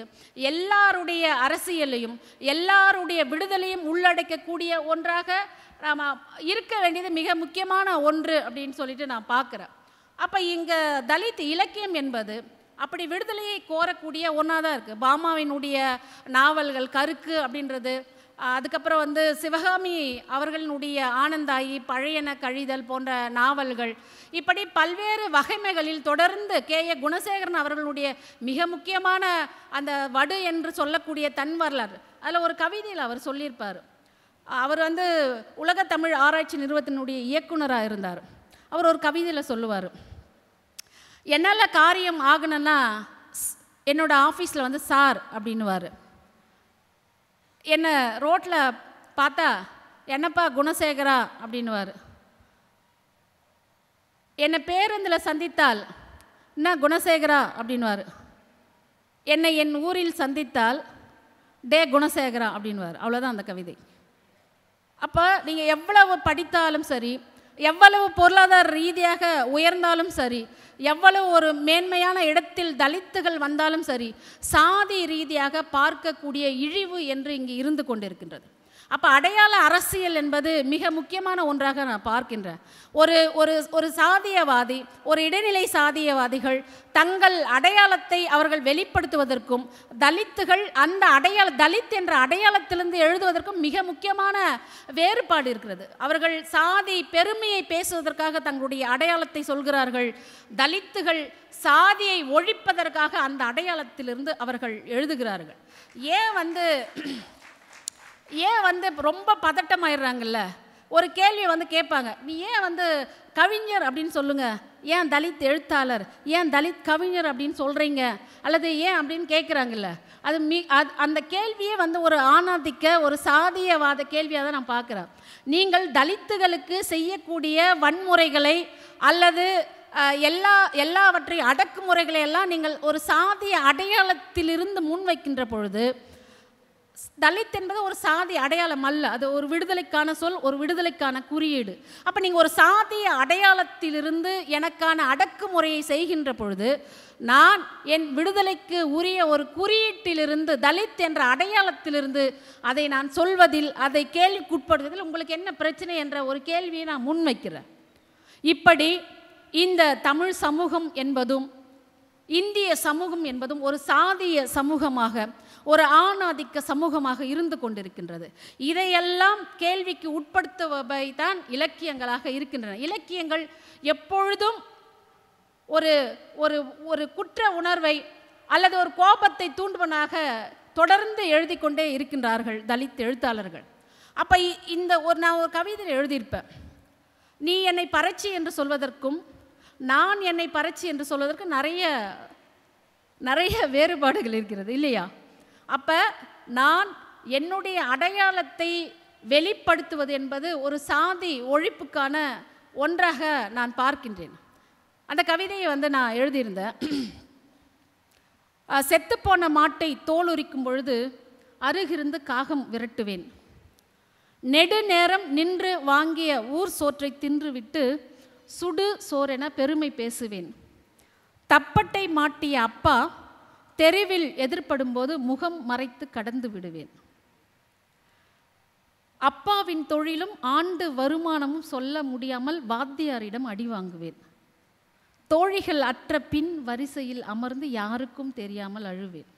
எல்லாருடைய அரசியலையும் எல்லாருடைய விடுதலையும் உள்ளடக்கக்கூடிய ஒன்றாக நாம் இருக்க வேண்டியது மிக முக்கியமான ஒன்று அப்படின்னு சொல்லிட்டு நான் பார்க்குறேன். அப்போ இங்கே தலித் இலக்கியம் என்பது அப்படி விடுதலையை கோரக்கூடிய ஒன்றா தான் இருக்குது. பாமாவினுடைய நாவல்கள் கருக்கு அப்படின்றது, அதுக்கப்புறம் வந்து சிவகாமி அவர்களினுடைய ஆனந்தாயி, பழையன கழிதல் போன்ற நாவல்கள், இப்படி பல்வேறு வகைமைகளில் தொடர்ந்து K.A. குணசேகரன் அவர்களுடைய மிக முக்கியமான அந்த வடு என்று சொல்லக்கூடிய தன் வரலாறு, அதில் ஒரு கவிதையில் அவர் சொல்லியிருப்பார். அவர் வந்து உலக தமிழ் ஆராய்ச்சி நிறுவனத்தினுடைய இயக்குனராக இருந்தார். அவர் ஒரு கவிதையில் சொல்லுவார், என்னால் காரியம் ஆகணுன்னா என்னோட ஆஃபீஸில் வந்து சார் அப்படின்னுவார். என்னை ரோட்டில் பார்த்தா என்னப்பா குணசேகரா அப்படின்னுவார். என்னை பேருந்தில் சந்தித்தால் என்ன குணசேகரா அப்படின்வார். என்னை என் ஊரில் சந்தித்தால் டே குணசேகரா அப்படின்வார். அவ்வளோதான் அந்த கவிதை. அப்போ நீங்கள் எவ்வளவு படித்தாலும் சரி, எவ்வளவு பொருளாதார ரீதியாக உயர்ந்தாலும் சரி, எவ்வளவு ஒரு மேன்மையான இடத்தில் தலித்துகள் வந்தாலும் சரி, சாதி ரீதியாக பார்க்கக்கூடிய இழிவு என்று இங்கே இருந்து கொண்டிருக்கின்றது. அப்போ அடையாள அரசியல் என்பது மிக முக்கியமான ஒன்றாக நான் பார்க்கின்றேன். ஒரு சாதியவாதி, ஒரு இடைநிலை சாதியவாதிகள் தங்கள் அடையாளத்தை அவர்கள் வெளிப்படுத்துவதற்கும், தலித்துகள் அந்த தலித் என்ற அடையாளத்திலிருந்து எழுதுவதற்கும் மிக முக்கியமான வேறுபாடு இருக்கிறது. அவர்கள் சாதி பெருமையை பேசுவதற்காக தங்களுடைய அடையாளத்தை சொல்கிறார்கள். தலித்துகள் சாதியை ஒழிப்பதற்காக அந்த அடையாளத்திலிருந்து அவர்கள் எழுதுகிறார்கள். ஏன் வந்து ரொம்ப பதட்டமாயிடுறாங்கல்ல. ஒரு கேள்வி வந்து கேட்பாங்க, நீ ஏன் வந்து கவிஞர் அப்படின்னு சொல்லுங்கள், ஏன் தலித் எழுத்தாளர், ஏன் தலித் கவிஞர் அப்படின்னு சொல்கிறீங்க, அல்லது ஏன் அப்படின்னு கேட்குறாங்கல்ல. அந்த கேள்வியே வந்து ஒரு ஆணாதிக்க ஒரு சாதியவாத கேள்வியாக தான் நான் பார்க்குறேன். நீங்கள் தலித்துகளுக்கு செய்யக்கூடிய வன்முறைகளை அல்லது எல்லாவற்றையும் அடக்குமுறைகளை எல்லாம் நீங்கள் ஒரு சாதிய அடையாளத்திலிருந்து முன்வைக்கின்ற பொழுது, தலித் என்பது ஒரு சாதி அடையாளம் அல்ல, அது ஒரு விடுதலைக்கான சொல், ஒரு விடுதலைக்கான குறியீடு. அப்போ நீங்கள் ஒரு சாதிய அடையாளத்திலிருந்து எனக்கான அடக்குமுறையை செய்கின்ற பொழுது, நான் என் விடுதலைக்கு உரிய ஒரு குறியீட்டிலிருந்து, தலித் என்ற அடையாளத்திலிருந்து அதை நான் சொல்வதில், அதை கேள்விக்குட்படுவதில் உங்களுக்கு என்ன பிரச்சனை என்ற ஒரு கேள்வியை நான் முன்வைக்கிறேன். இப்படி இந்த தமிழ் சமூகம் என்பதும் இந்திய சமூகம் என்பதும் ஒரு சாதிய சமூகமாக, ஒரு ஆணாதிக்க சமூகமாக இருந்து கொண்டிருக்கின்றது. இதையெல்லாம் கேள்விக்கு உட்படுத்துபவை தான் இலக்கியங்களாக இருக்கின்றன. இலக்கியங்கள் எப்பொழுதும் ஒரு ஒரு ஒரு குற்ற உணர்வை அல்லது ஒரு கோபத்தை தூண்டுவனாக தொடர்ந்து எழுதி கொண்டே இருக்கின்றார்கள் தலித் எழுத்தாளர்கள். அப்போ நான் ஒரு கவிதையில் எழுதியிருப்பேன், நீ என்னை பரட்சி என்று சொல்வதற்கும் நான் என்னை பரட்சி என்று சொல்வதற்கு நிறைய வேறுபாடுகள் இருக்கிறது இல்லையா? அப்போ நான் என்னுடைய அடையாளத்தை வெளிப்படுத்துவது என்பது ஒரு சாதி ஒழிப்புக்கான ஒன்றாக நான் பார்க்கின்றேன். அந்த கவிதையை நான் எழுதியிருந்தேன். செத்துப்போன மாட்டை தோல் உரிக்கும் பொழுது அருகிருந்து காகம் விரட்டுவேன். நெடுநேரம் நின்று வாங்கிய ஊர் சோற்றை தின்றுவிட்டு சுடு சோரென பெருமை பேசுவேன். தப்பட்டை மாட்டிய அப்பா தெருவில் எதிர்படும்போது முகம் மறைத்து கடந்து விடுவேன். அப்பாவின் தொழிலும் ஆண்டு வருமானமும் சொல்ல முடியாமல் வாத்தியாரிடம் அடி வாங்குவேன். தோழிகள் அற்ற பின் வரிசையில் அமர்ந்து யாருக்கும் தெரியாமல் அழுவேன்.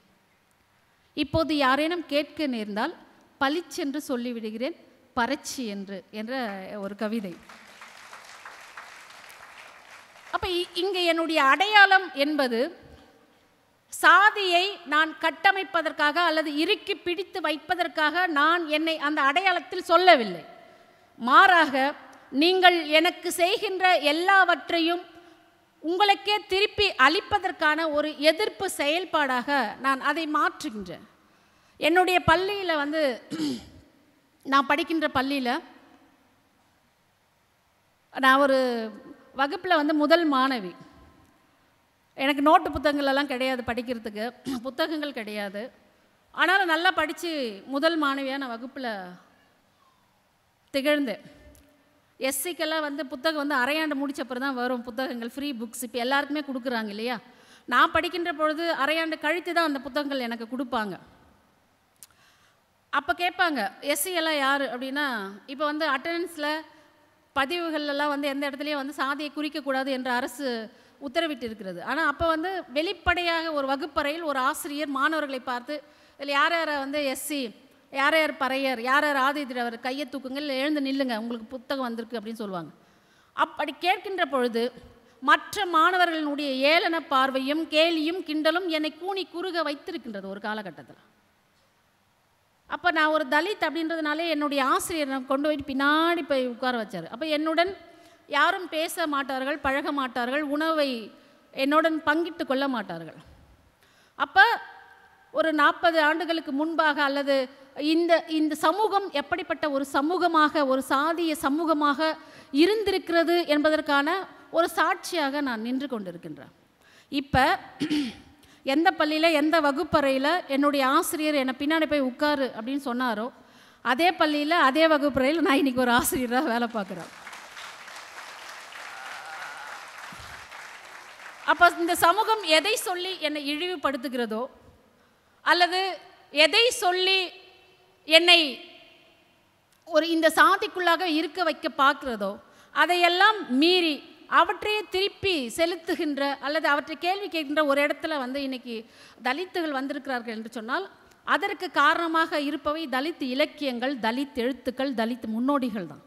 இப்போது யாரேனும் கேட்க நேர்ந்தால் பளிச்சென்று சொல்லிவிடுகிறேன் பரட்சி என்ற ஒரு கவிதை. அப்போ இங்கே என்னுடைய அடையாளம் என்பது சாதியை நான் கட்டமைப்பதற்காக அல்லது இறுக்கி பிடித்து வைப்பதற்காக நான் என்னை அந்த அடையாளத்தில் சொல்லவில்லை. மாறாக நீங்கள் எனக்கு செய்கின்ற எல்லாவற்றையும் உங்களுக்கே திருப்பி அளிப்பதற்கான ஒரு எதிர்ப்பு செயல்பாடாக நான் அதை மாற்றுகின்றேன். என்னுடைய பள்ளியில் நான் படிக்கின்ற பள்ளியில் நான் ஒரு வகுப்பில் முதல் மாணவி. எனக்கு நோட்டு புத்தகங்களெல்லாம் கிடையாது, படிக்கிறதுக்கு புத்தகங்கள் கிடையாது. ஆனாலும் நல்லா படித்து முதல் மாணவியாக நான் வகுப்பில் திகழ்ந்தேன். எஸ்சிக்கெல்லாம் புத்தகம் அரையாண்டு முடிச்சப்பறம் தான் வரும் புத்தகங்கள், ஃப்ரீ புக்ஸ். இப்போ எல்லாருக்குமே கொடுக்குறாங்க இல்லையா? நான் படிக்கின்ற பொழுது அரையாண்டு கழித்து தான் அந்த புத்தகங்கள் எனக்கு கொடுப்பாங்க. அப்போ கேட்பாங்க எஸ்சி எல்லாம் யார் அப்படின்னா, இப்போ அட்டண்டன்ஸில் பதிவுகள்லாம் எந்த இடத்துலையும் சாதியை குறிக்கக்கூடாது என்ற அரசு உத்தரவிட்டு இருக்கிறது. ஆனால் அப்போ வெளிப்படையாக ஒரு வகுப்பறையில் ஒரு ஆசிரியர் மாணவர்களை பார்த்து இதில் யார் யாரை எஸ்சி, யார் யார் பறையர், யார் யார் ஆதிதிரவர், கையை தூக்குங்க, இல்லை எழுந்து நில்லுங்க, உங்களுக்கு புத்தகம் வந்திருக்கு அப்படின்னு சொல்லுவாங்க. அப்படி கேட்கின்ற பொழுது மற்ற மாணவர்களுடைய ஏளன பார்வையும் கேலியும் கிண்டலும் என்னை கூனி குறுக வைத்திருக்கின்றது ஒரு காலகட்டத்தில். அப்போ நான் ஒரு தலித் அப்படின்றதுனாலே என்னுடைய ஆசிரியர் கொண்டு போயிட்டு பின்னாடி போய் உட்கார வச்சார். அப்போ என்னுடன் யாரும் பேச மாட்டார்கள், பழக மாட்டார்கள், உணவை என்னுடன் பங்கிட்டு கொள்ள மாட்டார்கள். அப்போ ஒரு 40 ஆண்டுகளுக்கு முன்பாக அல்லது இந்த சமூகம் எப்படிப்பட்ட ஒரு சமூகமாக, ஒரு சாதிய சமூகமாக இருந்திருக்கிறது என்பதற்கான ஒரு சாட்சியாக நான் நின்று கொண்டிருக்கின்றேன். இப்போ எந்த பள்ளியில் எந்த வகுப்பறையில் என்னுடைய ஆசிரியர் என்னை பின்னாடி போய் உட்காரு அப்படின்னு சொன்னாரோ அதே பள்ளியில் அதே வகுப்பறையில் நான் இன்றைக்கி ஒரு ஆசிரியராக வேலை பார்க்குறேன். அப்போ இந்த சமூகம் எதை சொல்லி என்னை இழிவுபடுத்துகிறதோ அல்லது எதை சொல்லி என்னை ஒரு இந்த சாதிக்குள்ளாக இருக்க வைக்க பார்க்கிறதோ அதையெல்லாம் மீறி அவற்றையே திருப்பி செலுத்துகின்ற அல்லது அவற்றை கேள்வி கேட்கின்ற ஒரு இடத்துல இன்னைக்கு தலித்துகள் வந்திருக்கிறார்கள் என்று சொன்னால் அதற்கு காரணமாக இருப்பவை தலித் இலக்கியங்கள், தலித் எழுத்துக்கள், தலித் முன்னோடிகள் தான்.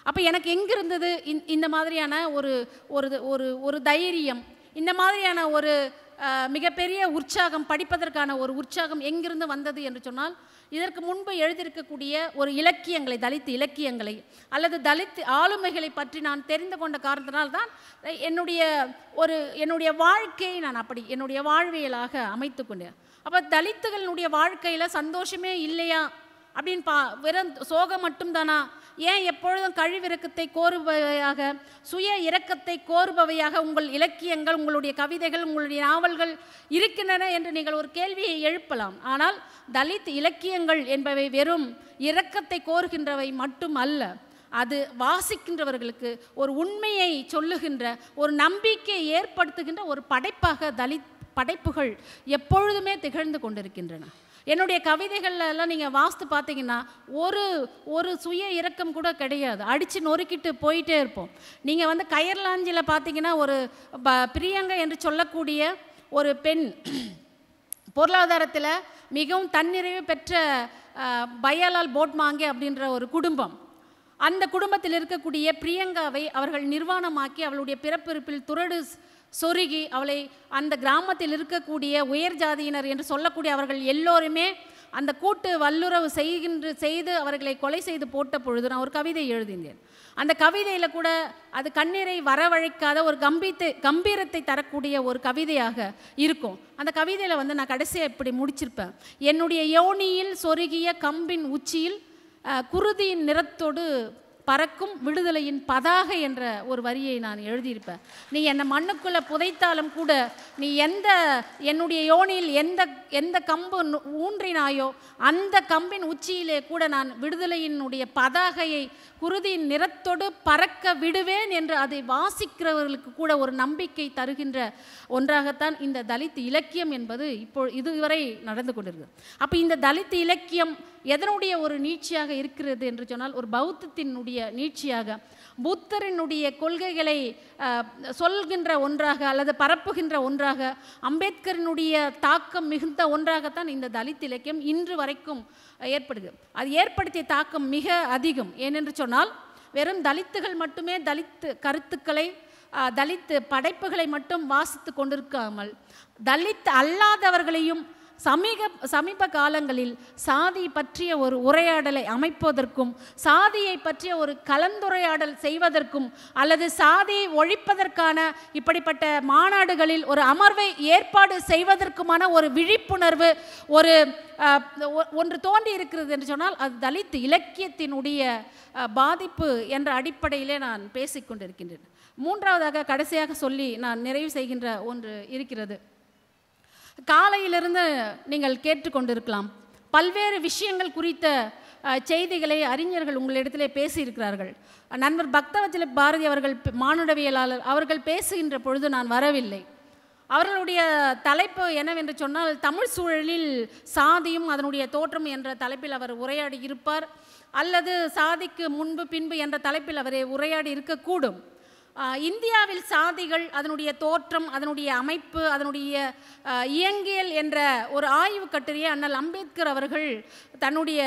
அப்போ எனக்கு எங்கிருந்தது இந்த மாதிரியான ஒரு தைரியம், இந்த மாதிரியான ஒரு மிகப்பெரிய உற்சாகம், படிப்பதற்கான ஒரு உற்சாகம் எங்கிருந்து வந்தது என்று சொன்னால் இதற்கு முன்பு எழுதியிருக்கக்கூடிய ஒரு இலக்கியங்களை, தலித் இலக்கியங்களை அல்லது தலித் ஆளுமைகளை பற்றி நான் தெரிந்து கொண்ட காரணத்தினால்தான் என்னுடைய வாழ்க்கையை நான் அப்படி என்னுடைய வாழ்வியலாக அமைத்து கொண்டேன். அப்போ தலித்துகளினுடைய வாழ்க்கையில் சந்தோஷமே இல்லையா அப்படின்னு வெறும் சோகம் மட்டும்தானா? ஏன் எப்பொழுதும் கழிவிறக்கத்தை கோருபவையாக, சுய இரக்கத்தை கோருபவையாக உங்கள் இலக்கியங்கள், உங்களுடைய கவிதைகள், உங்களுடைய நாவல்கள் இருக்கின்றன என்று நீங்கள் ஒரு கேள்வியை எழுப்பலாம். ஆனால் தலித் இலக்கியங்கள் என்பவை வெறும் இரக்கத்தை கோருகின்றவை மட்டும் அல்ல. அது வாசிக்கின்றவர்களுக்கு ஒரு உண்மையை சொல்லுகின்ற, ஒரு நம்பிக்கையை ஏற்படுத்துகின்ற ஒரு படைப்பாக தலித் படைப்புகள் எப்பொழுதுமே திகழ்ந்து கொண்டிருக்கின்றன. என்னுடைய கவிதைகள்லாம் நீங்கள் வாசித்து பார்த்தீங்கன்னா ஒரு சுய இரக்கம் கூட கிடையாது. அடித்து நொறுக்கிட்டு போயிட்டே இருப்போம். நீங்கள் கயர்லாஞ்சில் பார்த்தீங்கன்னா ஒரு பிரியங்கா என்று சொல்லக்கூடிய ஒரு பெண், பொருளாதாரத்தில் மிகவும் தன்னிறைவு பெற்ற பயலால் போட்மாங்கே அப்படின்ற ஒரு குடும்பம். அந்த குடும்பத்தில் இருக்கக்கூடிய பிரியங்காவை அவர்கள் நிர்வாணமாக்கி அவளுடைய பிறப்பிறப்பில் துறடு சொருகி அவளை அந்த கிராமத்தில் இருக்கக்கூடிய உயர் ஜாதியினர் என்று சொல்லக்கூடிய அவர்கள் எல்லோருமே அந்த கூட்டு வல்லுறவு செய்து அவர்களை கொலை செய்து போட்ட பொழுது நான் ஒரு கவிதை எழுதினேன். அந்த கவிதையில் கூட அது கண்ணீரை வரவழைக்காத ஒரு கம்பீரத்தை தரக்கூடிய ஒரு கவிதையாக இருக்கும். அந்த கவிதையில் வந்து நான் கடைசியாக இப்படி முடிச்சிருப்பேன். என்னுடைய யோனியில் சொருகிய கம்பின் உச்சியில் குருதியின் நிறத்தோடு பறக்கும் விடுதலையின் பதாகை என்ற ஒரு வரியை நான் எழுதியிருப்பேன். நீ என்னை மண்ணுக்குள்ளே புதைத்தாலும் கூட நீ என்னுடைய யோனியில் எந்த கம்பு ஊன்றினாயோ அந்த கம்பின் உச்சியிலே கூட நான் விடுதலையினுடைய பதாகையை குருதியின் நிறத்தோடு பறக்க விடுவேன் என்று அதை வாசிக்கிறவர்களுக்கு கூட ஒரு நம்பிக்கை தருகின்ற ஒன்றாகத்தான் இந்த தலித் இலக்கியம் என்பது இதுவரை நடந்து கொண்டிருக்கு. அப்போ இந்த தலித் இலக்கியம் எதனுடைய ஒரு நீட்சியாக இருக்கிறது என்று சொன்னால் ஒரு பௌத்தத்தினுடைய நீட்சியாக, புத்தரினுடைய கொள்கைகளை சொல்கின்ற ஒன்றாக அல்லது பரப்புகின்ற ஒன்றாக, அம்பேத்கரினுடைய தாக்கம் மிகுந்த ஒன்றாகத்தான் இந்த தலித் இலக்கியம் இன்று வரைக்கும் ஏற்படுகிறது. அது ஏற்படுத்திய தாக்கம் மிக அதிகம். ஏனென்று சொன்னால் வெறும் தலித்துகள் மட்டுமே தலித் கருத்துக்களை தலித் படைப்புகளை மட்டும் வாசித்து கொண்டிருக்காமல் தலித் அல்லாதவர்களையும் சமீப காலங்களில் சாதி பற்றிய ஒரு உரையாடலை அமைப்பதற்கும், சாதியை பற்றிய ஒரு கலந்துரையாடல் செய்வதற்கும், அல்லது சாதியை ஒழிப்பதற்கான இப்படிப்பட்ட மாநாடுகளில் ஒரு அமர்வை ஏற்பாடு செய்வதற்குமான ஒரு விழிப்புணர்வு ஒன்று தோன்றி இருக்கிறது என்று சொன்னால் அது தலித் இலக்கியத்தினுடைய பாதிப்பு என்ற அடிப்படையிலே நான் பேசிக்கொண்டிருக்கின்றேன். மூன்றாவதாக கடைசியாக சொல்லி நான் நிறைவு செய்கின்ற ஒன்று இருக்கிறது. காலையிலிருந்து நீங்கள் கேட்டுக்கொண்டிருக்கலாம். பல்வேறு விஷயங்கள் குறித்த செய்திகளை அறிஞர்கள் உங்களிடத்திலே பேசியிருக்கிறார்கள். நண்பர் பக்தவச்சல பாரதி அவர்கள் மானுடவியலாளர் அவர்கள் பேசுகின்ற பொழுது நான் வரவில்லை. அவர்களுடைய தலைப்பு என்னவென்று சொன்னால் தமிழ் சூழலில் சாதியும் அதனுடைய தோற்றம் என்ற தலைப்பில் அவர் உரையாடி இருப்பார், அல்லது சாதிக்கு முன்பு பின்பு என்ற தலைப்பில் அவரை உரையாடி இருக்கக்கூடும். இந்தியாவில் சாதிகள், அதனுடைய தோற்றம், அதனுடைய அமைப்பு, அதனுடைய இயங்கியல் என்ற ஒரு ஆய்வு கட்டுரையை அண்ணல் அம்பேத்கர் அவர்கள் தன்னுடைய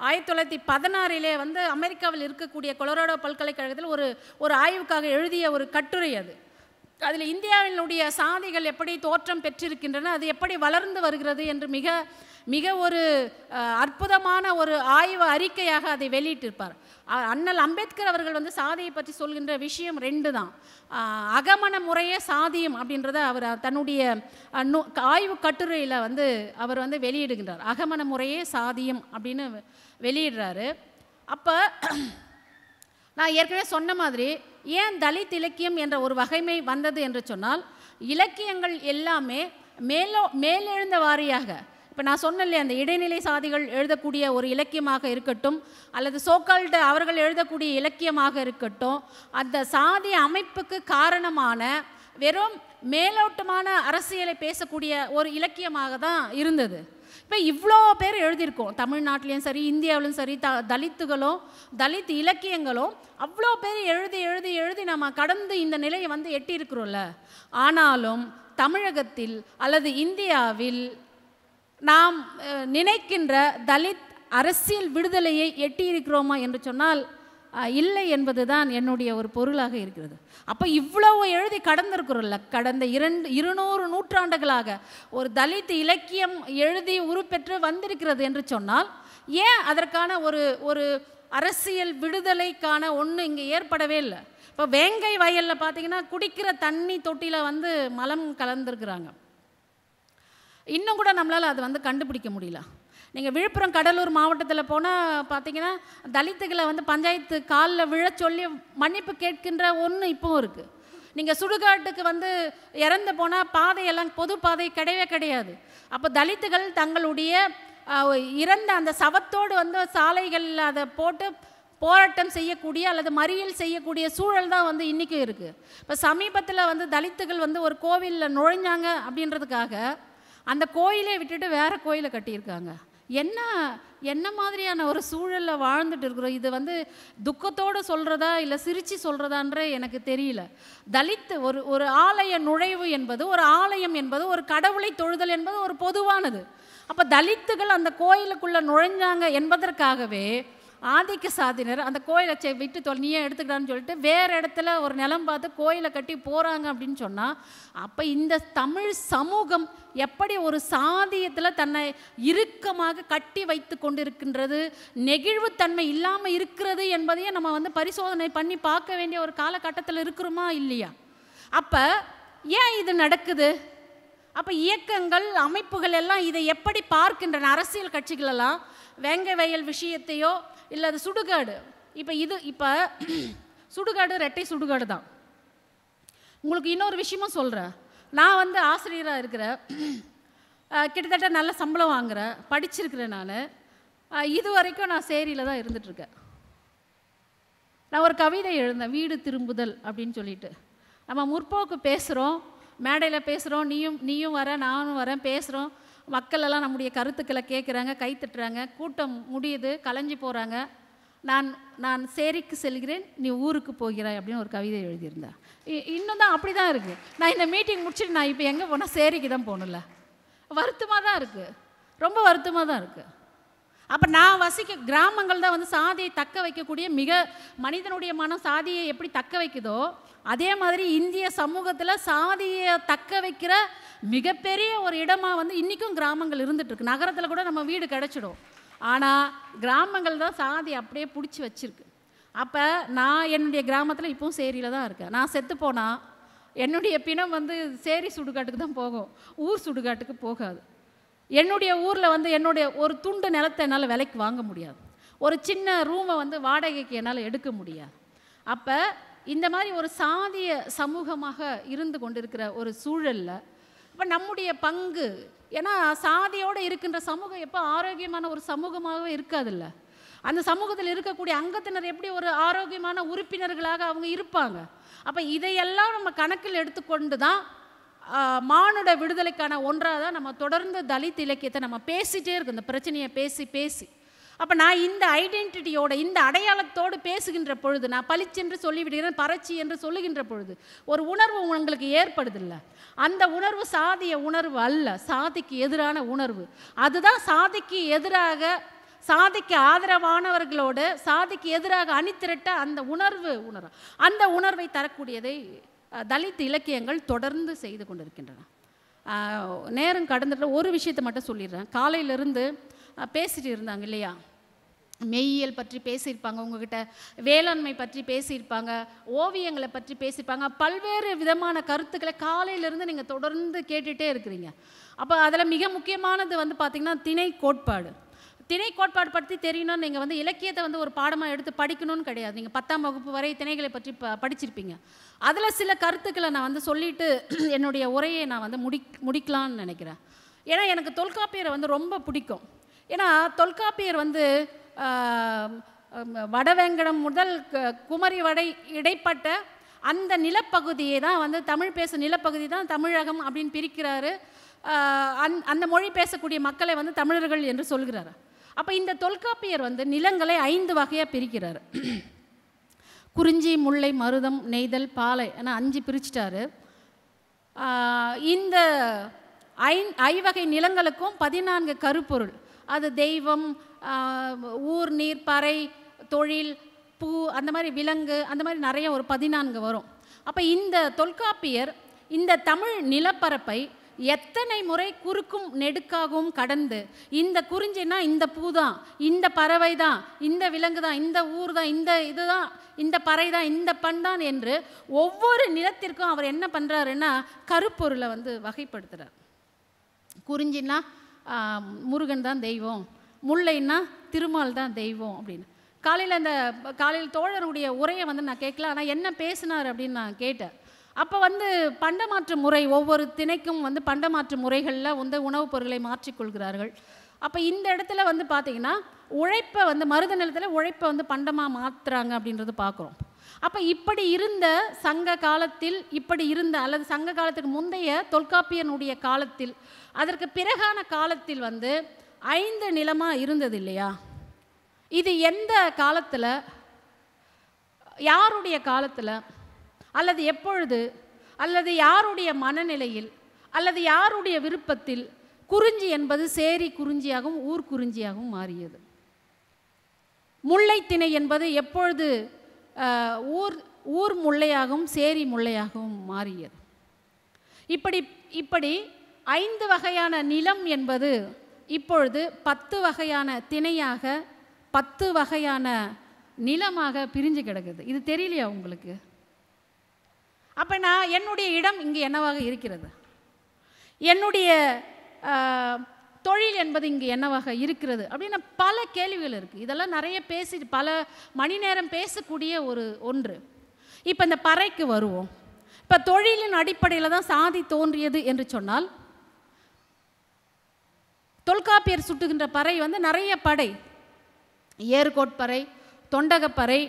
1916 வந்து அமெரிக்காவில் இருக்கக்கூடிய கொலராடோ பல்கலைக்கழகத்தில் ஒரு ஆய்வுக்காக எழுதிய ஒரு கட்டுரை அது. அதில் இந்தியாவினுடைய சாதிகள் எப்படி தோற்றம் பெற்றிருக்கின்றன, அது எப்படி வளர்ந்து வருகிறது என்று மிக ஒரு அற்புதமான ஒரு ஆய்வு அறிக்கையாக அதை வெளியிட்டிருப்பார். அண்ணல் அம்பேத்கர் அவர்கள் வந்து சாதியை பற்றி சொல்கின்ற விஷயம் 2 தான். அகமன முறையே சாதியம் அப்படின்றத அவர் தன்னுடைய ஆய்வு கட்டுரையில் வந்து அவர் வந்து வெளியிடுகின்றார். அகமன முறையே சாதியம் அப்படின்னு வெளியிடுறாரு. அப்போ நான் ஏற்கனவே சொன்ன மாதிரி ஏன் தலித் இலக்கியம் என்ற ஒரு வகைமை வந்தது என்று சொன்னால், இலக்கியங்கள் எல்லாமே மேலெழுந்த வாரியாக, இப்போ நான் சொன்னேன் அந்த இடைநிலை சாதிகள் எழுதக்கூடிய ஒரு இலக்கியமாக இருக்கட்டும், அல்லது சோக்கால்டு அவர்கள் எழுதக்கூடிய இலக்கியமாக இருக்கட்டும், அந்த சாதி அமைப்புக்கு காரணமான வெறும் மேலோட்டமான அரசியலை பேசக்கூடிய ஒரு இலக்கியமாக தான் இருந்தது. இப்போ இவ்வளோ பேர் எழுதியிருக்கோம், தமிழ்நாட்டிலையும் சரி இந்தியாவிலும் சரி, தலித்துகளும் தலித் இலக்கியங்களும் அவ்வளோ பேர் எழுதி எழுதி எழுதி நம்ம கடந்து இந்த நிலையை வந்து எட்டியிருக்கிறோம்ல. ஆனாலும் தமிழகத்தில் அல்லது இந்தியாவில் நாம் நினைக்கின்ற தலித் அரசியல் விடுதலையை எட்டியிருக்கிறோமா என்று சொன்னால் இல்லை என்பது தான் என்னுடைய ஒரு பொருளாக இருக்கிறது. அப்போ இவ்வளவு எழுதி கடந்திருக்கிறோம்ல, கடந்த 200 நூற்றாண்டுகளாக ஒரு தலித் இலக்கியம் எழுதி உருப்பெற்று வந்திருக்கிறது என்று சொன்னால் ஏன் அதற்கான ஒரு அரசியல் விடுதலைக்கான ஒன்று இங்கே ஏற்படவே இல்லை. இப்போ வேங்கை வயலில் பார்த்தீங்கன்னா குடிக்கிற தண்ணி தொட்டியில் வந்து மலம் கலந்துருக்குறாங்க. இன்னும் கூட நம்மளால் அது வந்து கண்டுபிடிக்க முடியல. நீங்கள் விழுப்புரம் கடலூர் மாவட்டத்தில் போனால் பார்த்தீங்கன்னா தலித்துகளை வந்து பஞ்சாயத்து காலில் விழ சொல்லி மன்னிப்பு கேட்கின்ற ஒன்று இப்போவும் இருக்குது. நீங்கள் சுடுகாட்டுக்கு வந்து இறந்து போனால் பாதையெல்லாம் பொது பாதை கிடையவே கிடையாது. அப்போ தலித்துகள் தங்களுடைய இறந்த அந்த சவத்தோடு வந்து சாலைகளில் அதை போட்டு போராட்டம் செய்யக்கூடிய அல்லது மறியல் செய்யக்கூடிய சூழல் தான் வந்து இன்றைக்கும் இருக்குது. இப்போ சமீபத்தில் வந்து தலித்துகள் வந்து ஒரு கோவிலில் நுழைஞ்சாங்க அப்படின்றதுக்காக அந்த கோயிலை விட்டுட்டு வேறு கோயிலை கட்டியிருக்காங்க. என்ன மாதிரியான ஒரு சூழலில் வாழ்ந்துட்டு இருக்கிறோம். இது வந்து துக்கத்தோடு சொல்கிறதா இல்லை சிரித்து சொல்கிறதான்ற எனக்கு தெரியல. தலித் ஒரு ஆலய நுழைவு என்பது, ஒரு ஆலயம் என்பது, ஒரு கடவுளை தொழுதல் என்பது ஒரு பொதுவானது. அப்போ தலித்துகள் அந்த கோயிலுக்குள்ளே நுழைஞ்சாங்க என்பதற்காகவே ஆதிக்க சாதியினர் அந்த கோயிலை விட்டு நீயே எடுத்துக்கிட்டான்னு சொல்லிட்டு வேறு இடத்துல ஒரு நிலம் பார்த்து கோயிலை கட்டி போகிறாங்க அப்படின்னு சொன்னால், அப்போ இந்த தமிழ் சமூகம் எப்படி ஒரு சாதியத்தில் தன்னை இறுக்கமாக கட்டி வைத்து கொண்டிருக்கின்றது, நெகிழ்வுத்தன்மை இல்லாமல் இருக்கிறது என்பதையே நம்ம வந்து பரிசோதனை பண்ணி பார்க்க வேண்டிய ஒரு காலகட்டத்தில் இருக்கிறோமா இல்லையா? அப்போ ஏன் இது நடக்குது? அப்போ இயக்கங்கள், அமைப்புகள் எல்லாம் இதை எப்படி பார்க்கின்றன? அரசியல் கட்சிகளெல்லாம் வேங்க வயல் விஷயத்தையோ இல்லை அது சுடுகாடு, இப்போ சுடுகாடு ரெட்டை சுடுகாடு தான். உங்களுக்கு இன்னொரு விஷயமும் சொல்கிறேன். நான் வந்து ஆசிரியராக இருக்கிறேன், கிட்டத்தட்ட நல்ல சம்பளம் வாங்குகிறேன், படிச்சிருக்கிறேன். நான் இது வரைக்கும் நான் சேரியில் தான் இருந்துகிட்ருக்கேன். நான் ஒரு கவிதை எழுந்தேன், வீடு திரும்புதல் அப்படின்னு சொல்லிட்டு. நம்ம முற்போக்கு பேசுகிறோம், மேடையில் பேசுகிறோம், நீயும் வர நானும் வரேன், பேசுகிறோம். மக்கள் எல்லாம் நம்முடைய கருத்துக்களை கேட்குறாங்க, கைத்தட்டுறாங்க, கூட்டம் முடியுது, கலைஞ்சி போகிறாங்க. நான் சேரிக்கு செல்கிறேன், நீ ஊருக்கு போகிறாய் அப்படின்னு ஒரு கவிதை எழுதியிருந்தேன். இன்னும் தான் அப்படி தான் இருக்குது. நான் இந்த மீட்டிங் முடிச்சுட்டு நான் இப்போ எங்கே போனால் சேரிக்கு தான் போகணும்ல. வருத்தமாக தான் இருக்குது, ரொம்ப வருத்தமாக தான் இருக்குது. அப்போ நான் வசிக்க கிராமங்கள் தான் வந்து சாதியை தக்க வைக்கக்கூடிய மனிதனுடைய மனம் சாதியை எப்படி தக்க வைக்குதோ அதே மாதிரி இந்திய சமூகத்தில் சாதியை தக்க வைக்கிற மிகப்பெரிய ஒரு இடமாக வந்து இன்றைக்கும் கிராமங்கள் இருந்துகிட்ருக்கு. நகரத்தில் கூட நம்ம வீடு கிடச்சிடும், ஆனால் கிராமங்கள் தான் சாதி அப்படியே பிடிச்சி வச்சுருக்கு. அப்போ நான் என்னுடைய கிராமத்தில் இப்போவும் சேரியில் தான் இருக்கேன். நான் செத்து போனால் என்னுடைய பிணம் வந்து சேரி சுடுகாட்டுக்கு தான் போகும், ஊர் சுடுகாட்டுக்கு போகாது. என்னுடைய ஊரில் வந்து என்னுடைய ஒரு துண்டு நிலத்தை என்னால் விலைக்கு வாங்க முடியாது, ஒரு சின்ன ரூமை வந்து வாடகைக்கு என்னால் எடுக்க முடியாது. அப்போ இந்த மாதிரி ஒரு சாதிய சமூகமாக இருந்து கொண்டிருக்கிற ஒரு சூழலில் இப்போ நம்முடைய பங்கு, ஏன்னா சாதியோடு இருக்கின்ற சமூகம் எப்போ ஆரோக்கியமான ஒரு சமூகமாகவே இருக்காதில்ல. அந்த சமூகத்தில் இருக்கக்கூடிய அங்கத்தினர் எப்படி ஒரு ஆரோக்கியமான உறுப்பினர்களாக அவங்க இருப்பாங்க. அப்போ இதையெல்லாம் நம்ம கணக்கில் எடுத்துக்கொண்டு தான் மானுட விடுதலைக்கான ஒன்றாக தான் நம்ம தொடர்ந்து தலித் இலக்கியத்தை நம்ம பேசிகிட்டே இருக்கோம், இந்த பிரச்சனையை பேசி. அப்போ நான் இந்த ஐடென்டிட்டியோட, இந்த அடையாளத்தோடு பேசுகின்ற பொழுது, நான் பளிச்சென்று சொல்லிவிடுகிறேன், பறச்சி என்று சொல்லுகின்ற பொழுது ஒரு உணர்வு உங்களுக்கு ஏற்படுதில்லை. அந்த உணர்வு சாதிய உணர்வு அல்ல, சாதிக்கு எதிரான உணர்வு. அதுதான் சாதிக்கு எதிராக, சாதிக்கு ஆதரவானவர்களோடு சாதிக்கு எதிராக அணிதிரட்ட அந்த அந்த உணர்வை தரக்கூடியதை தலித் இலக்கியங்கள் தொடர்ந்து செய்து கொண்டிருக்கின்றன. நேரம் கடந்துட்டு ஒரு விஷயத்தை மட்டும் சொல்லிடுறேன். காலையிலிருந்து பேசிட்டு இருந்தாங்க இல்லையா, மெய்யியல் பற்றி பேசியிருப்பாங்க, உங்ககிட்ட வேளாண்மை பற்றி பேசியிருப்பாங்க, ஓவியங்களை பற்றி பேசியிருப்பாங்க, பல்வேறு விதமான கருத்துக்களை காலையிலேருந்து நீங்கள் தொடர்ந்து கேட்டுகிட்டே இருக்கிறீங்க. அப்போ அதில் மிக முக்கியமானது வந்து பார்த்திங்கன்னா திணை கோட்பாடு. திணை கோட்பாடு பற்றி தெரியணும்னு நீங்கள் வந்து இலக்கியத்தை வந்து ஒரு பாடமாக எடுத்து படிக்கணும்னு கிடையாது. நீங்கள் 10ஆம் வகுப்பு வரை திணைகளை பற்றி படிச்சிருப்பீங்க. அதில் சில கருத்துக்களை நான் வந்து சொல்லிவிட்டு என்னுடைய உரையை நான் வந்து முடிக்கலான்னு நினைக்கிறேன். ஏன்னா எனக்கு தொல்காப்பியரை வந்து ரொம்ப பிடிக்கும். ஏன்னா தொல்காப்பியர் வந்து வடவேங்கடம் முதல் குமரி வடை இடைப்பட்ட அந்த நிலப்பகுதியை தான் வந்து தமிழ் பேசும் நிலப்பகுதி தான் தமிழகம் அப்படின்னு பிரிக்கிறாரு. அந்த மொழி பேசக்கூடிய மக்களை வந்து தமிழர்கள் என்று சொல்கிறார். அப்போ இந்த தொல்காப்பியர் வந்து நிலங்களை 5 வகையாக பிரிக்கிறார். குறிஞ்சி, முல்லை, மருதம், நெய்தல், பாலை ஏன்னா 5 பிரிச்சிட்டாரு. இந்த ஐவகை நிலங்களுக்கும் 14 கருப்பொருள், அது தெய்வம், ஊர், நீர், பறை, தொழில், பூ, அந்த மாதிரி விலங்கு, அந்த மாதிரி நிறைய ஒரு 14 வரும். அப்போ இந்த தொல்காப்பியர் இந்த தமிழ் நிலப்பரப்பை எத்தனை முறை குறுக்கும் நெடுக்காகவும் கடந்து, இந்த குறிஞ்சின்னா இந்த பூ தான், இந்த பறவை தான், இந்த விலங்கு தான், இந்த ஊர் தான், இந்த இதுதான், இந்த பறை தான், இந்த பண்தான் என்று ஒவ்வொரு நிலத்திற்கும் அவர் என்ன பண்ணுறாருன்னா கருப்பொருளை வந்து வகைப்படுத்துகிறார். குறிஞ்சின்னா முருகன் தான் தெய்வம், முல்லைன்னா திருமால் தான் தெய்வம் அப்படின்னு. காலையில் தோழருடைய உரையை வந்து நான் கேட்கல, ஆனால் என்ன பேசினார் அப்படின்னு நான் கேட்டேன். அப்போ வந்து பண்டமாற்று முறை, ஒவ்வொரு திணைக்கும் வந்து பண்டமாற்று முறைகளில் வந்து உணவுப் பொருட்களை மாற்றிக்கொள்கிறார்கள். அப்போ இந்த இடத்துல வந்து பார்த்திங்கன்னா உழைப்பை வந்து மருத நிலத்தில் உழைப்பை வந்து பண்டமாக மாற்றுறாங்க அப்படின்றது பார்க்குறோம். அப்போ இப்படி இருந்த சங்க காலத்தில், இப்படி இருந்த அல்லது சங்க காலத்துக்கு முந்தைய தொல்காப்பியனுடைய காலத்தில், அதற்கு பிறகான காலத்தில் வந்து 5 நிலமாக இருந்தது இல்லையா? இது எந்த காலத்தில், யாருடைய காலத்தில், அல்லது எப்பொழுது, அல்லது யாருடைய மனநிலையில், அல்லது யாருடைய விருப்பத்தில் குறிஞ்சி என்பது சேரி குறிஞ்சியாகவும் ஊர் குறிஞ்சியாகவும் மாறியது? முல்லைத்திணை என்பது எப்பொழுது ஊர் ஊர் முல்லையாகவும் சேரி முல்லையாகவும் மாறியது. இப்படி 5 வகையான நிலம் என்பது இப்பொழுது 10 வகையான திணையாக 10 வகையான நிலமாக பிரிஞ்சு கிடக்குது. இது தெரியலையா உங்களுக்கு? அப்போ நான் என்னுடைய இடம் இங்கே என்னவாக இருக்கிறது, என்னுடைய தொழில் என்பது இங்கே என்னவாக இருக்கிறது அப்படின்னு பல கேள்விகள் இருக்குது. இதெல்லாம் நிறைய பல மணி நேரம் பேசக்கூடிய ஒன்று. இப்போ இந்த பறைக்கு வருவோம். இப்போ தொழிலின் அடிப்படையில் தான் சாதி தோன்றியது என்று சொன்னால், தொல்காப்பியர் சுட்டுகின்ற பறை வந்து நிறைய படை, ஏறுகோட்பறை, தொண்டகப்பறை,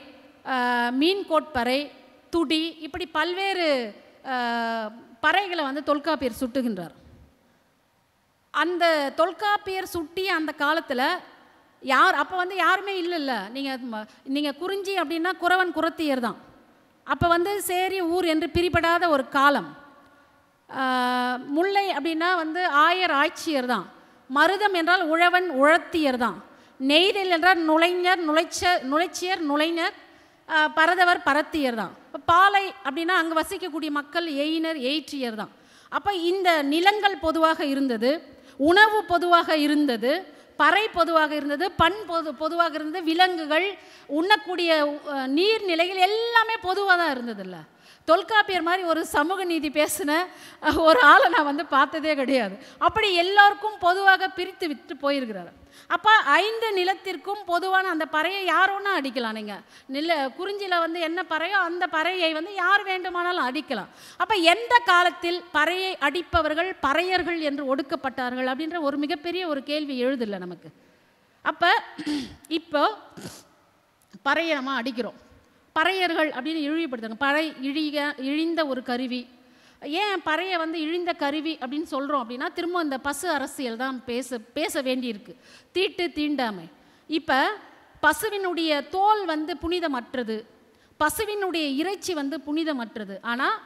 மீன்கோட்பறை, துடி, இப்படி பல்வேறு பறைகளை வந்து தொல்காப்பியர் சுட்டுகின்றார். அந்த தொல்காப்பியர் சுட்டிய அந்த காலத்தில் அப்போ வந்து யாருமே இல்லைல்ல. நீங்கள் குறிஞ்சி அப்படின்னா குறவன் குறத்தியர் தான். அப்போ வந்து சேரி ஊர் என்று பிரிபடாத ஒரு காலம். முல்லை அப்படின்னா வந்து ஆயர் ஆட்சியர் தான். மருதம் என்றால் உழவன் உழத்தியர் தான். நெய்தல் என்றால் நுழைஞர் நுழைச்சியர் நுழைஞர், பரதவர் பரத்தியர் தான். இப்போ பாலை அப்படின்னா அங்கே வசிக்கக்கூடிய மக்கள் எயினர் எயிற்றியர் தான். அப்போ இந்த நிலங்கள் பொதுவாக இருந்தது, உணவு பொதுவாக இருந்தது, பறை பொதுவாக இருந்தது, பண் பொதுவாக இருந்தது, விலங்குகள், உண்ணக்கூடிய நீர்நிலைகள் எல்லாமே பொதுவாக தான் இருந்ததில்ல. தொல்காப்பியர் மாதிரி ஒரு சமூக நீதி பேசின ஒரு ஆளை நான் வந்து பார்த்ததே கிடையாது. அப்படி எல்லோருக்கும் பொதுவாக பிரித்து விட்டு போயிருக்கிறார். அப்போ 5 நிலத்திற்கும் பொதுவான அந்த பறையை யார் ஒன்றா அடிக்கலாம். நீங்கள் குறிஞ்சியில் வந்து என்ன பறையோ அந்த பறையை வந்து யார் வேண்டுமானாலும் அடிக்கலாம். அப்போ எந்த காலத்தில் பறையை அடிப்பவர்கள் பறையர்கள் என்று ஒடுக்கப்பட்டார்கள் அப்படின்ற ஒரு மிகப்பெரிய ஒரு கேள்வி எழுதில்லை நமக்கு. அப்போ இப்போ பறையை நம்ம அடிக்கிறோம், பறையர்கள் அப்படின்னு இழிவுபடுத்துறாங்க. பறை இழிந்த ஒரு கருவி. ஏன் பறையை வந்து இழிந்த கருவி அப்படின்னு சொல்கிறோம் அப்படின்னா, திரும்ப இந்த பசு அரசியல் தான் பேச வேண்டியிருக்கு. தீட்டு தீண்டாமை. இப்போ பசுவினுடைய தோல் வந்து புனிதமற்றது, பசுவினுடைய இறைச்சி வந்து புனிதமற்றது. ஆனால்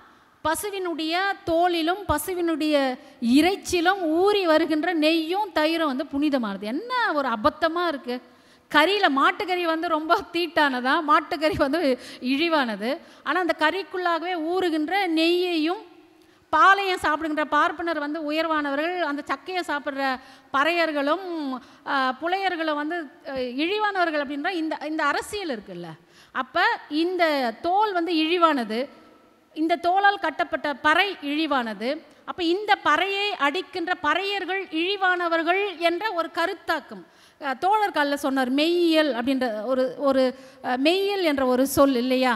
பசுவினுடைய தோலிலும் பசுவினுடைய இறைச்சிலும் ஊறி வருகின்ற நெய்யும் தயிரும் வந்து புனிதமானது. என்ன ஒரு அபத்தமாக இருக்குது. கறியில் மாட்டுக்கறி வந்து ரொம்ப தீட்டானதா, மாட்டுக்கறி வந்து இழிவானது. ஆனால் அந்த கறிக்குள்ளாகவே ஊறுகின்ற நெய்யையும் பாலையும் சாப்பிடுகின்ற பார்ப்பனர் வந்து உயர்வானவர்கள், அந்த சக்கையை சாப்பிட்ற பறையர்களும் புலையர்களும் வந்து இழிவானவர்கள் அப்படின்ற இந்த அரசியல் இருக்குல்ல. அப்போ இந்த தோல் வந்து இழிவானது, இந்த தோலால் கட்டப்பட்ட பறை இழிவானது. அப்போ இந்த பறையை அடிக்கின்ற பறையர்கள் இழிவானவர்கள் என்ற ஒரு கருத்தாக்கம் தோழர் காலில் சொன்னார். மெய்யியல் அப்படின்ற ஒரு மெய்யியல் என்ற ஒரு சொல் இல்லையா?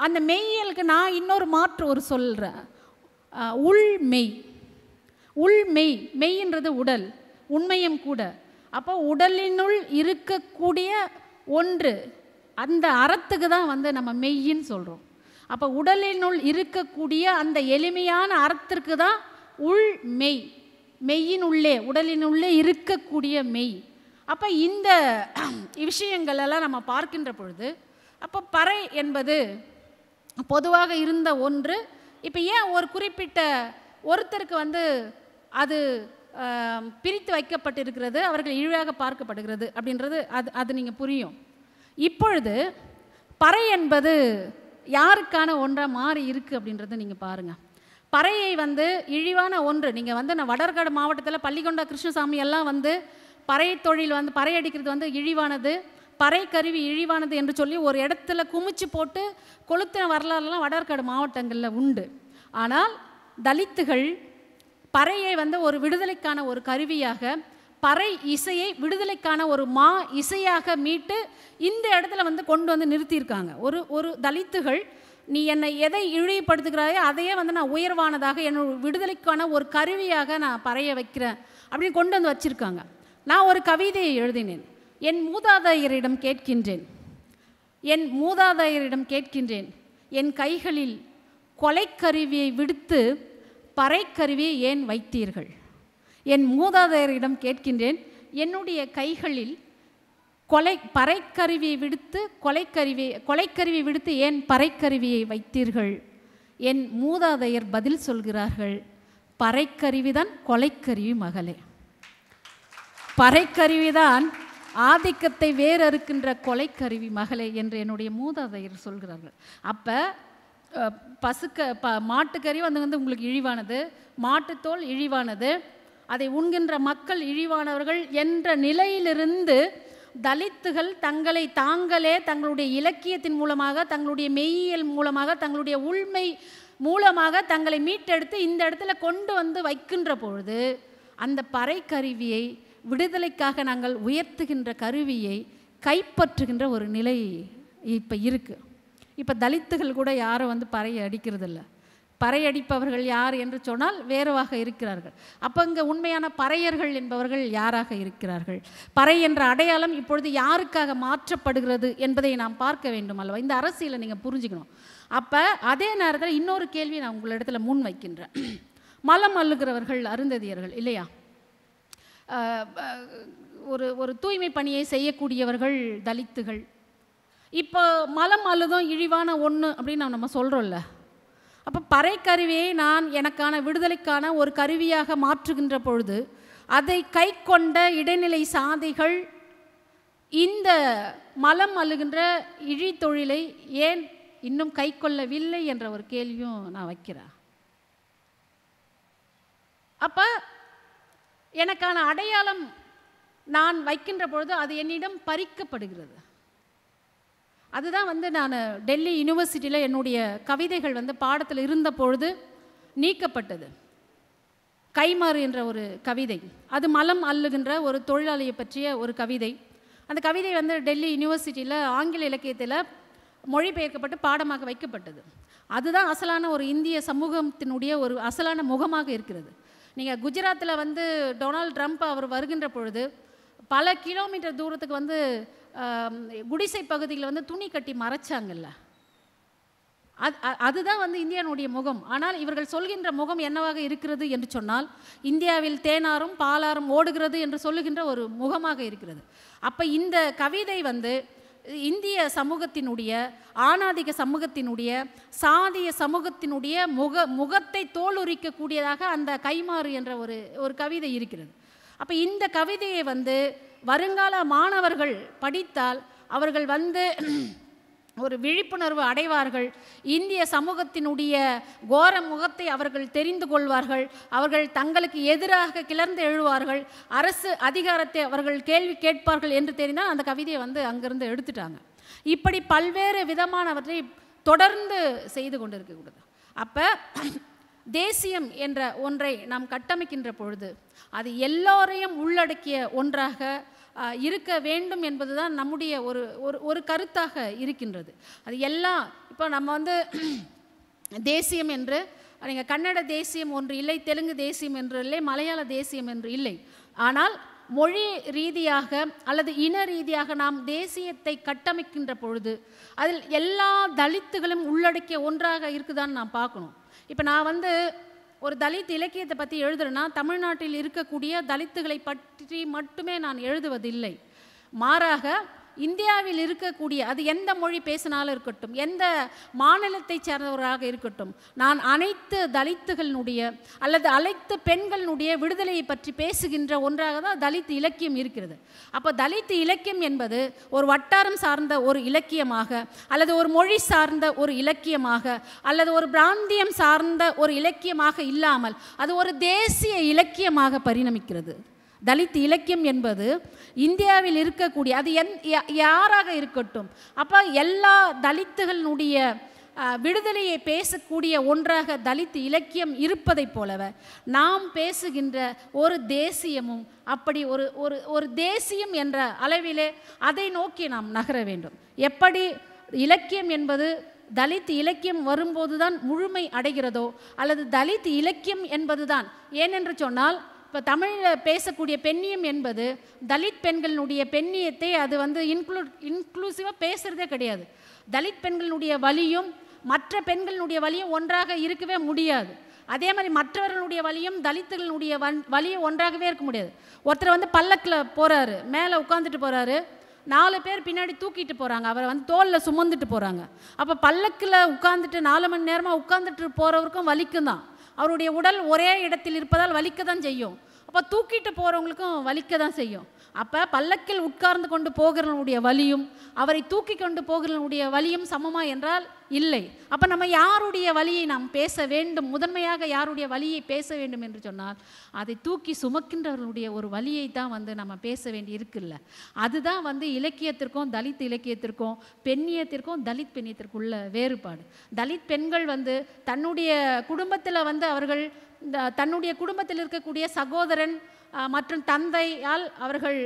அந்த மெய்யியலுக்கு நான் இன்னொரு மாற்று ஒரு சொல்கிறேன், உள்மெய். உள்மெய், மெய்ன்றது உடல், உண்மையும் கூட. அப்போ உடலினுள் இருக்கக்கூடிய ஒன்று, அந்த அறத்துக்கு தான் வந்து நம்ம மெய்யின்னு சொல்கிறோம். அப்போ உடலினுள் இருக்கக்கூடிய அந்த எளிமையான அறத்திற்கு தான் உள்மெய். மெய்யினுள்ளே, உடலினுள்ளே இருக்கக்கூடிய மெய். அப்போ இந்த விஷயங்களெல்லாம் நம்ம பார்க்கின்ற பொழுது, அப்போ பறை என்பது பொதுவாக இருந்த ஒன்று. இப்போ ஏன் ஒரு குறிப்பிட்ட ஒருத்தருக்கு வந்து அது பிரித்து வைக்கப்பட்டிருக்கிறது, அவர்கள் இழிவாக பார்க்கப்படுகிறது அப்படின்றது அது நீங்கள் புரியும். இப்பொழுது பறை என்பது யாருக்கான ஒன்றாக மாறி இருக்குது அப்படின்றத நீங்கள் பாருங்கள். பறையை வந்து இழிவான ஒன்று. நீங்கள் வந்து நான் வடர்காடு மாவட்டத்தில் பள்ளிகொண்டா கிருஷ்ணசாமி எல்லாம் வந்து பறை தொழில் வந்து பறை அடிக்கிறது வந்து இழிவானது, பறை கருவி இழிவானது என்று சொல்லி ஒரு இடத்துல குமிச்சு போட்டு கொளுத்தின வரலாறுலாம் வடர்காடு மாவட்டங்களில் உண்டு. ஆனால் தலித்துகள் பறையை வந்து ஒரு விடுதலைக்கான ஒரு கருவியாக, பறை இசையை விடுதலைக்கான ஒரு இசையாக மீட்டு இந்த இடத்துல வந்து கொண்டு வந்து நிறுத்தியிருக்காங்க. ஒரு தலித்துகள், நீ என்னை எதை இழிவுபடுத்துகிறாயோ அதையே வந்து நான் உயர்வானதாக, என்னோட விடுதலைக்கான ஒரு கருவியாக நான் பறைய வைக்கிறேன் அப்படின்னு கொண்டு வந்து வச்சுருக்காங்க. நான் ஒரு கவிதையை எழுதினேன். என் மூதாதையரிடம் கேட்கின்றேன், என் கைகளில் கொலைக்கருவியை விடுத்து பறைக்கருவியை ஏன் வைத்தீர்கள்? என் மூதாதையரிடம் கேட்கின்றேன், என்னுடைய கைகளில் பறைக்கருவியை விடுத்து கொலைக்கருவியை விடுத்து ஏன் பறைக்கருவியை வைத்தீர்கள்? என் மூதாதையர் பதில் சொல்கிறார்கள், பறைக்கருவிதான் கொலைக்கருவி மகளே. பறைக்கருவிதான் ஆதிக்கத்தை வேறறுக்கின்ற கொலைக்கருவி மகளே என்று என்னுடைய மூதாதையர் சொல்கிறார்கள். அப்போ மாட்டுக்கறி வந்து உங்களுக்கு இழிவானது, மாட்டுத்தோல் இழிவானது, அதை உண்கின்ற மக்கள் இழிவானவர்கள் என்ற நிலையிலிருந்து தலித்துகள் தங்களை தாங்களே தங்களுடைய இலக்கியத்தின் மூலமாக, தங்களுடைய மெய்யியல் மூலமாக, தங்களுடைய உள்மை மூலமாக தங்களை மீட்டெடுத்து இந்த இடத்துல கொண்டு வந்து வைக்கின்ற பொழுது அந்த பறை கருவியை, விடுதலைக்காக நாங்கள் உயர்த்துகின்ற கருவியை கைப்பற்றுகின்ற ஒரு நிலை இப்போ இருக்குது. இப்போ தலித்துகள் கூட யாரும் வந்து பறையை அடிக்கிறதில்ல. பறை அடிப்பவர்கள் யார் என்று சொன்னால் வேறுவாக இருக்கிறார்கள். அப்போ இங்கே உண்மையான பறையர்கள் என்பவர்கள் யாராக இருக்கிறார்கள்? பறை என்ற அடையாளம் இப்பொழுது யாருக்காக மாற்றப்படுகிறது என்பதை நாம் பார்க்க வேண்டும் அல்லவா? இந்த அரசியலை நீங்கள் புரிஞ்சுக்கணும். அப்போ அதே நேரத்தில் இன்னொரு கேள்வி நான் உங்களிடத்தில் முன் வைக்கின்றேன். மலம் அள்ளுகிறவர்கள் அருந்ததியர்கள் இல்லையா? ஒரு தூய்மை பணியை செய்யக்கூடியவர்கள் தலித்துகள். இப்போ மலம் அள்ளுதும் இழிவான ஒன்று அப்படின்னு நம்ம சொல்கிறோம்ல. அப்போ பறை கருவியை நான் எனக்கான விடுதலைக்கான ஒரு கருவியாக மாற்றுகின்ற பொழுது அதை கை கொண்ட இடைநிலை சாதிகள் இந்த மலம் அள்ளுகின்ற இழி தொழிலை ஏன் இன்னும் கை கொள்ளவில்லை என்ற ஒரு கேள்வியும் நான் வைக்கிறேன். அப்போ எனக்கான அடையாளம் நான் வைக்கின்ற பொழுது அது என்னிடம் பறிக்கப்படுகிறது. அதுதான் வந்து நான் டெல்லி யூனிவர்சிட்டியில் என்னுடைய கவிதைகள் வந்து பாடத்தில் இருந்த பொழுது நீக்கப்பட்டது. கைமாறு என்ற ஒரு கவிதை, அது மலம் அள்ளுகின்ற ஒரு தொழிலாளியை பற்றிய ஒரு கவிதை. அந்த கவிதை வந்து டெல்லி யூனிவர்சிட்டியில் ஆங்கில இலக்கியத்தில் மொழிபெயர்க்கப்பட்டு பாடமாக வைக்கப்பட்டது. அதுதான் அசலான ஒரு இந்திய சமூகத்தினுடைய ஒரு அசலான முகமாக இருக்கிறது. நீங்கள் குஜராத்தில் வந்து டொனால்ட் ட்ரம்ப் அவர் வருகின்ற பொழுது பல கிலோமீட்டர் தூரத்துக்கு வந்து குடிசை பகுதியில் வந்து துணி கட்டி மறைச்சாங்கல்ல. அதுதான் வந்து இந்தியாவுடைய முகம். ஆனால் இவர்கள் சொல்கின்ற முகம் என்னவாக இருக்கிறது என்று சொன்னால், இந்தியாவில் தேனாரும் பாலாரும் ஓடுகிறது என்று சொல்லுகின்ற ஒரு முகமாக இருக்கிறது. அப்போ இந்த கவிதை வந்து இந்திய சமூகத்தினுடைய, ஆணாதிக்க சமூகத்தினுடைய, சாதிய சமூகத்தினுடைய முகத்தை தோலுரிக்கக்கூடியதாக அந்த கைமாறு என்ற ஒரு கவிதை இருக்கிறது. அப்போ இந்த கவிதையை வந்து வருங்கால மாணவர்கள் படித்தால் அவர்கள் வந்து ஒரு விழிப்புணர்வு அடைவார்கள். இந்திய சமூகத்தினுடைய கோர முகத்தை அவர்கள் தெரிந்து கொள்வார்கள். அவர்கள் தங்களுக்கு எதிராக கிளர்ந்து எழுவார்கள். அரசு அதிகாரத்தை அவர்கள் கேள்வி கேட்பார்கள் என்று தெரிந்தால் அந்த கவிதையை வந்து அங்கிருந்து எடுத்துட்டாங்க. இப்படி பல்வேறு விதமானவற்றை தொடர்ந்து செய்து கொண்டிருக்கக்கூடாது. அப்போ தேசியம் என்ற ஒன்றை நாம் கட்டமைக்கின்ற பொழுது அது எல்லோரையும் உள்ளடக்கிய ஒன்றாக இருக்க வேண்டும் என்பதுதான் நம்முடைய ஒரு கருத்தாக இருக்கின்றது. அது எல்லாம் இப்போ நம்ம வந்து தேசியம் என்று நீங்கள் கன்னட தேசியம் ஒன்று இல்லை, தெலுங்கு தேசியம் என்று இல்லை, மலையாள தேசியம் என்று இல்லை. ஆனால் மொழி ரீதியாக அல்லது இன ரீதியாக நாம் தேசியத்தை கட்டமைக்கின்ற பொழுது அதில் எல்லா தலித்துகளும் உள்ளடக்கிய ஒன்றாக இருக்குதான்னு நாம் பார்க்கணும். இப்போ நான் வந்து ஒரு தலித் இலக்கியத்தை பற்றி எழுதுறேன்னா தமிழ்நாட்டில் இருக்கக்கூடிய தலித்துகளை பற்றி மட்டுமே நான் எழுதுவதில்லை. மாறாக இந்தியாவில் இருக்கக்கூடிய, அது எந்த மொழி பேசினாலும் இருக்கட்டும், எந்த மாநிலத்தை சேர்ந்தவராக இருக்கட்டும், நான் அனைத்து தலித்துகளினுடைய அல்லது அனைத்து பெண்களினுடைய விடுதலையை பற்றி பேசுகின்ற ஒன்றாக தான் தலித் இலக்கியம் இருக்கிறது. அப்போ தலித் இலக்கியம் என்பது ஒரு வட்டாரம் சார்ந்த ஒரு இலக்கியமாக, அல்லது ஒரு மொழி சார்ந்த ஒரு இலக்கியமாக, அல்லது ஒரு பிராந்தியம் சார்ந்த ஒரு இலக்கியமாக இல்லாமல் அது ஒரு தேசிய இலக்கியமாக பரிணமிக்கிறது. தலித் இலக்கியம் என்பது இந்தியாவில் இருக்கக்கூடிய, அது யாராக இருக்கட்டும், அப்போ எல்லா தலித்துகளினுடைய விடுதலையை பேசக்கூடிய ஒன்றாக தலித் இலக்கியம் இருப்பதைப் போலவே நாம் பேசுகின்ற ஒரு தேசியமும் அப்படி ஒரு தேசியம் என்ற அளவிலே அதை நோக்கி நாம் நகர வேண்டும். எப்படி இலக்கியம் என்பது தலித் இலக்கியம் வரும்போது தான் முழுமை அடைகிறதோ, அல்லது தலித் இலக்கியம் என்பது தான், ஏனென்று சொன்னால் இப்போ தமிழில் பேசக்கூடிய பெண்ணியம் என்பது தலித் பெண்களினுடைய பெண்ணியத்தை அது வந்து இன்க்ளூசிவாக பேசுகிறதே கிடையாது. தலித் பெண்களினுடைய வலியும் மற்ற பெண்களினுடைய வலியும் ஒன்றாக இருக்கவே முடியாது. அதே மாதிரி மற்றவர்களுடைய வலியும் தலித்துகளினுடைய வலியும் ஒன்றாகவே இருக்க முடியாது. ஒருத்தர் வந்து பல்லக்கில் போகிறாரு, மேலே உட்காந்துட்டு போகிறாரு, 4 பேர் பின்னாடி தூக்கிட்டு போகிறாங்க, அவரை வந்து தோளில் சுமந்துட்டு போகிறாங்க. அப்போ பல்லக்கில் உட்காந்துட்டு 4 மணி நேரமாக உட்காந்துட்டு போகிறவருக்கும் வலிக்கும் தான். அவருடைய உடல் ஒரே இடத்தில் இருப்பதால் வலிக்க தான் செய்யும். அப்போ தூக்கிட்டு போகிறவங்களுக்கும் வலிக்க தான் செய்யும். அப்போ பல்லக்கில் உட்கார்ந்து கொண்டு போகிறவனுடைய வலியும் அவரை தூக்கி கொண்டு போகிறவனுடைய வலியும் சமமா என்றால் இல்லை. அப்போ நம்ம யாருடைய வலியை நாம் பேச வேண்டும், முதன்மையாக யாருடைய வலியை பேச வேண்டும் என்று சொன்னால் அதை தூக்கி சுமக்கின்றவர்களுடைய ஒரு வலியை தான் நம்ம பேச வேண்டி இருக்குல்ல. அதுதான் இலக்கியத்திற்கும் தலித் இலக்கியத்திற்கும் பெண்ணியத்திற்கும் தலித் பெண்ணியத்திற்குள்ள வேறுபாடு. தலித் பெண்கள் தன்னுடைய குடும்பத்தில் அவர்கள் தன்னுடைய குடும்பத்தில் இருக்கக்கூடிய சகோதரன் மற்றும் தந்தையால் அவர்கள்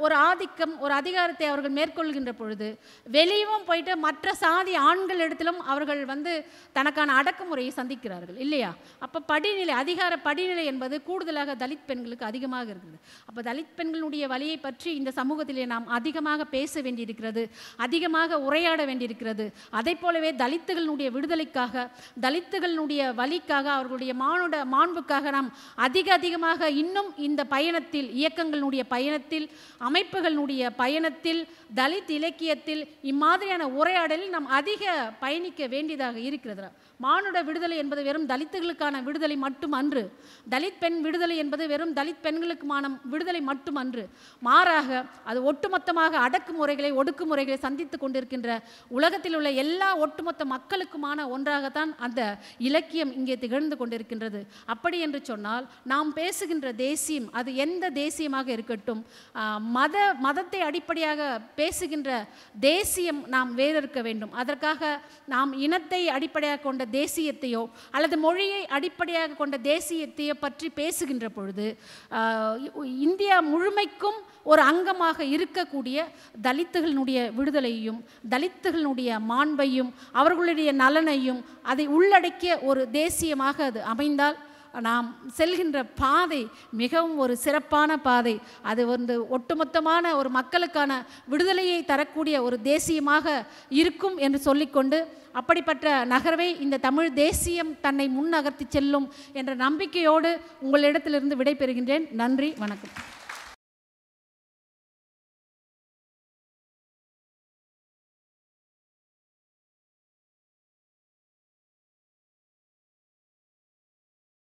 ஒரு ஆதிக்கம் ஒரு அதிகாரத்தை அவர்கள் மேற்கொள்கின்ற பொழுது வெளியும் போயிட்டு மற்ற சாதி ஆண்கள் இடத்திலும் அவர்கள் தனக்கான அடக்குமுறையை சந்திக்கிறார்கள் இல்லையா. அப்போ படிநிலை அதிகார படிநிலை என்பது கூடுதலாக தலித் பெண்களுக்கு அதிகமாக இருக்குது. அப்போ தலித் பெண்களுடைய வலியை பற்றி இந்த சமூகத்திலே நாம் அதிகமாக பேச வேண்டியிருக்கிறது, அதிகமாக உரையாட வேண்டியிருக்கிறது. அதை போலவே தலித்துகளுடைய விடுதலைக்காக தலித்துகளுடைய வலிக்காக அவர்களுடைய மாண்புக்காக நாம் அதிகமாக இன்னும் இந்த பயணத்தில் இயக்கங்களுடைய பயணத்தில் அமைப்புகளுடைய பயணத்தில் தலித் இலக்கியத்தில் இம்மாதிரியான உரையாடலில் நாம் அதிக பயணிக்க வேண்டியதாக இருக்கிறது. மானுட விடுதலை என்பது வெறும் தலித்துகளுக்கான விடுதலை மட்டும் அன்று, தலித் பெண் விடுதலை என்பது வெறும் தலித் பெண்களுக்குமான விடுதலை மட்டும் அன்று, மாறாக அது ஒட்டுமொத்தமாக அடக்குமுறைகளை ஒடுக்குமுறைகளை சந்தித்து கொண்டிருக்கின்ற உலகத்தில் உள்ள எல்லா ஒட்டுமொத்த மக்களுக்குமான ஒன்றாகத்தான் அந்த இலக்கியம் இங்கே திகழ்ந்து கொண்டிருக்கின்றது. அப்படி என்று சொன்னால் நாம் பேசுகின்ற தேசியம் அது எந்த தேசியமாக இருக்கட்டும், மதத்தை அடிப்படையாக பேசுகின்ற தேசியம் நாம் வேறறுக்க வேண்டும். அதற்காக நாம் இனத்தை அடிப்படையாக கொண்ட தேசியத்தையோ அல்லது மொழியை அடிப்படையாக கொண்ட தேசியத்தையோ பற்றி பேசுகின்ற பொழுது இந்தியா முழுமைக்கும் ஒரு அங்கமாக இருக்கக்கூடிய தலித்துகளுடைய விடுதலையும் தலித்துகளுடைய மாண்பையும் அவர்களுடைய நலனையும் அதை உள்ளடக்கிய ஒரு தேசியமாக அது அமைந்தால் நாம் செல்கின்ற பாதை மிகவும் ஒரு சிறப்பான பாதை. அது ஒட்டுமொத்தமான ஒரு மக்களுக்கான விடுதலையை தரக்கூடிய ஒரு தேசியமாக இருக்கும் என்று சொல்லிக்கொண்டு அப்படிப்பட்ட நகர்வை இந்த தமிழ் தேசியம் தன்னை முன்னகர்த்தி செல்லும் என்ற நம்பிக்கையோடு உங்களிடத்திலிருந்து விடைபெறுகின்றேன். நன்றி, வணக்கம்.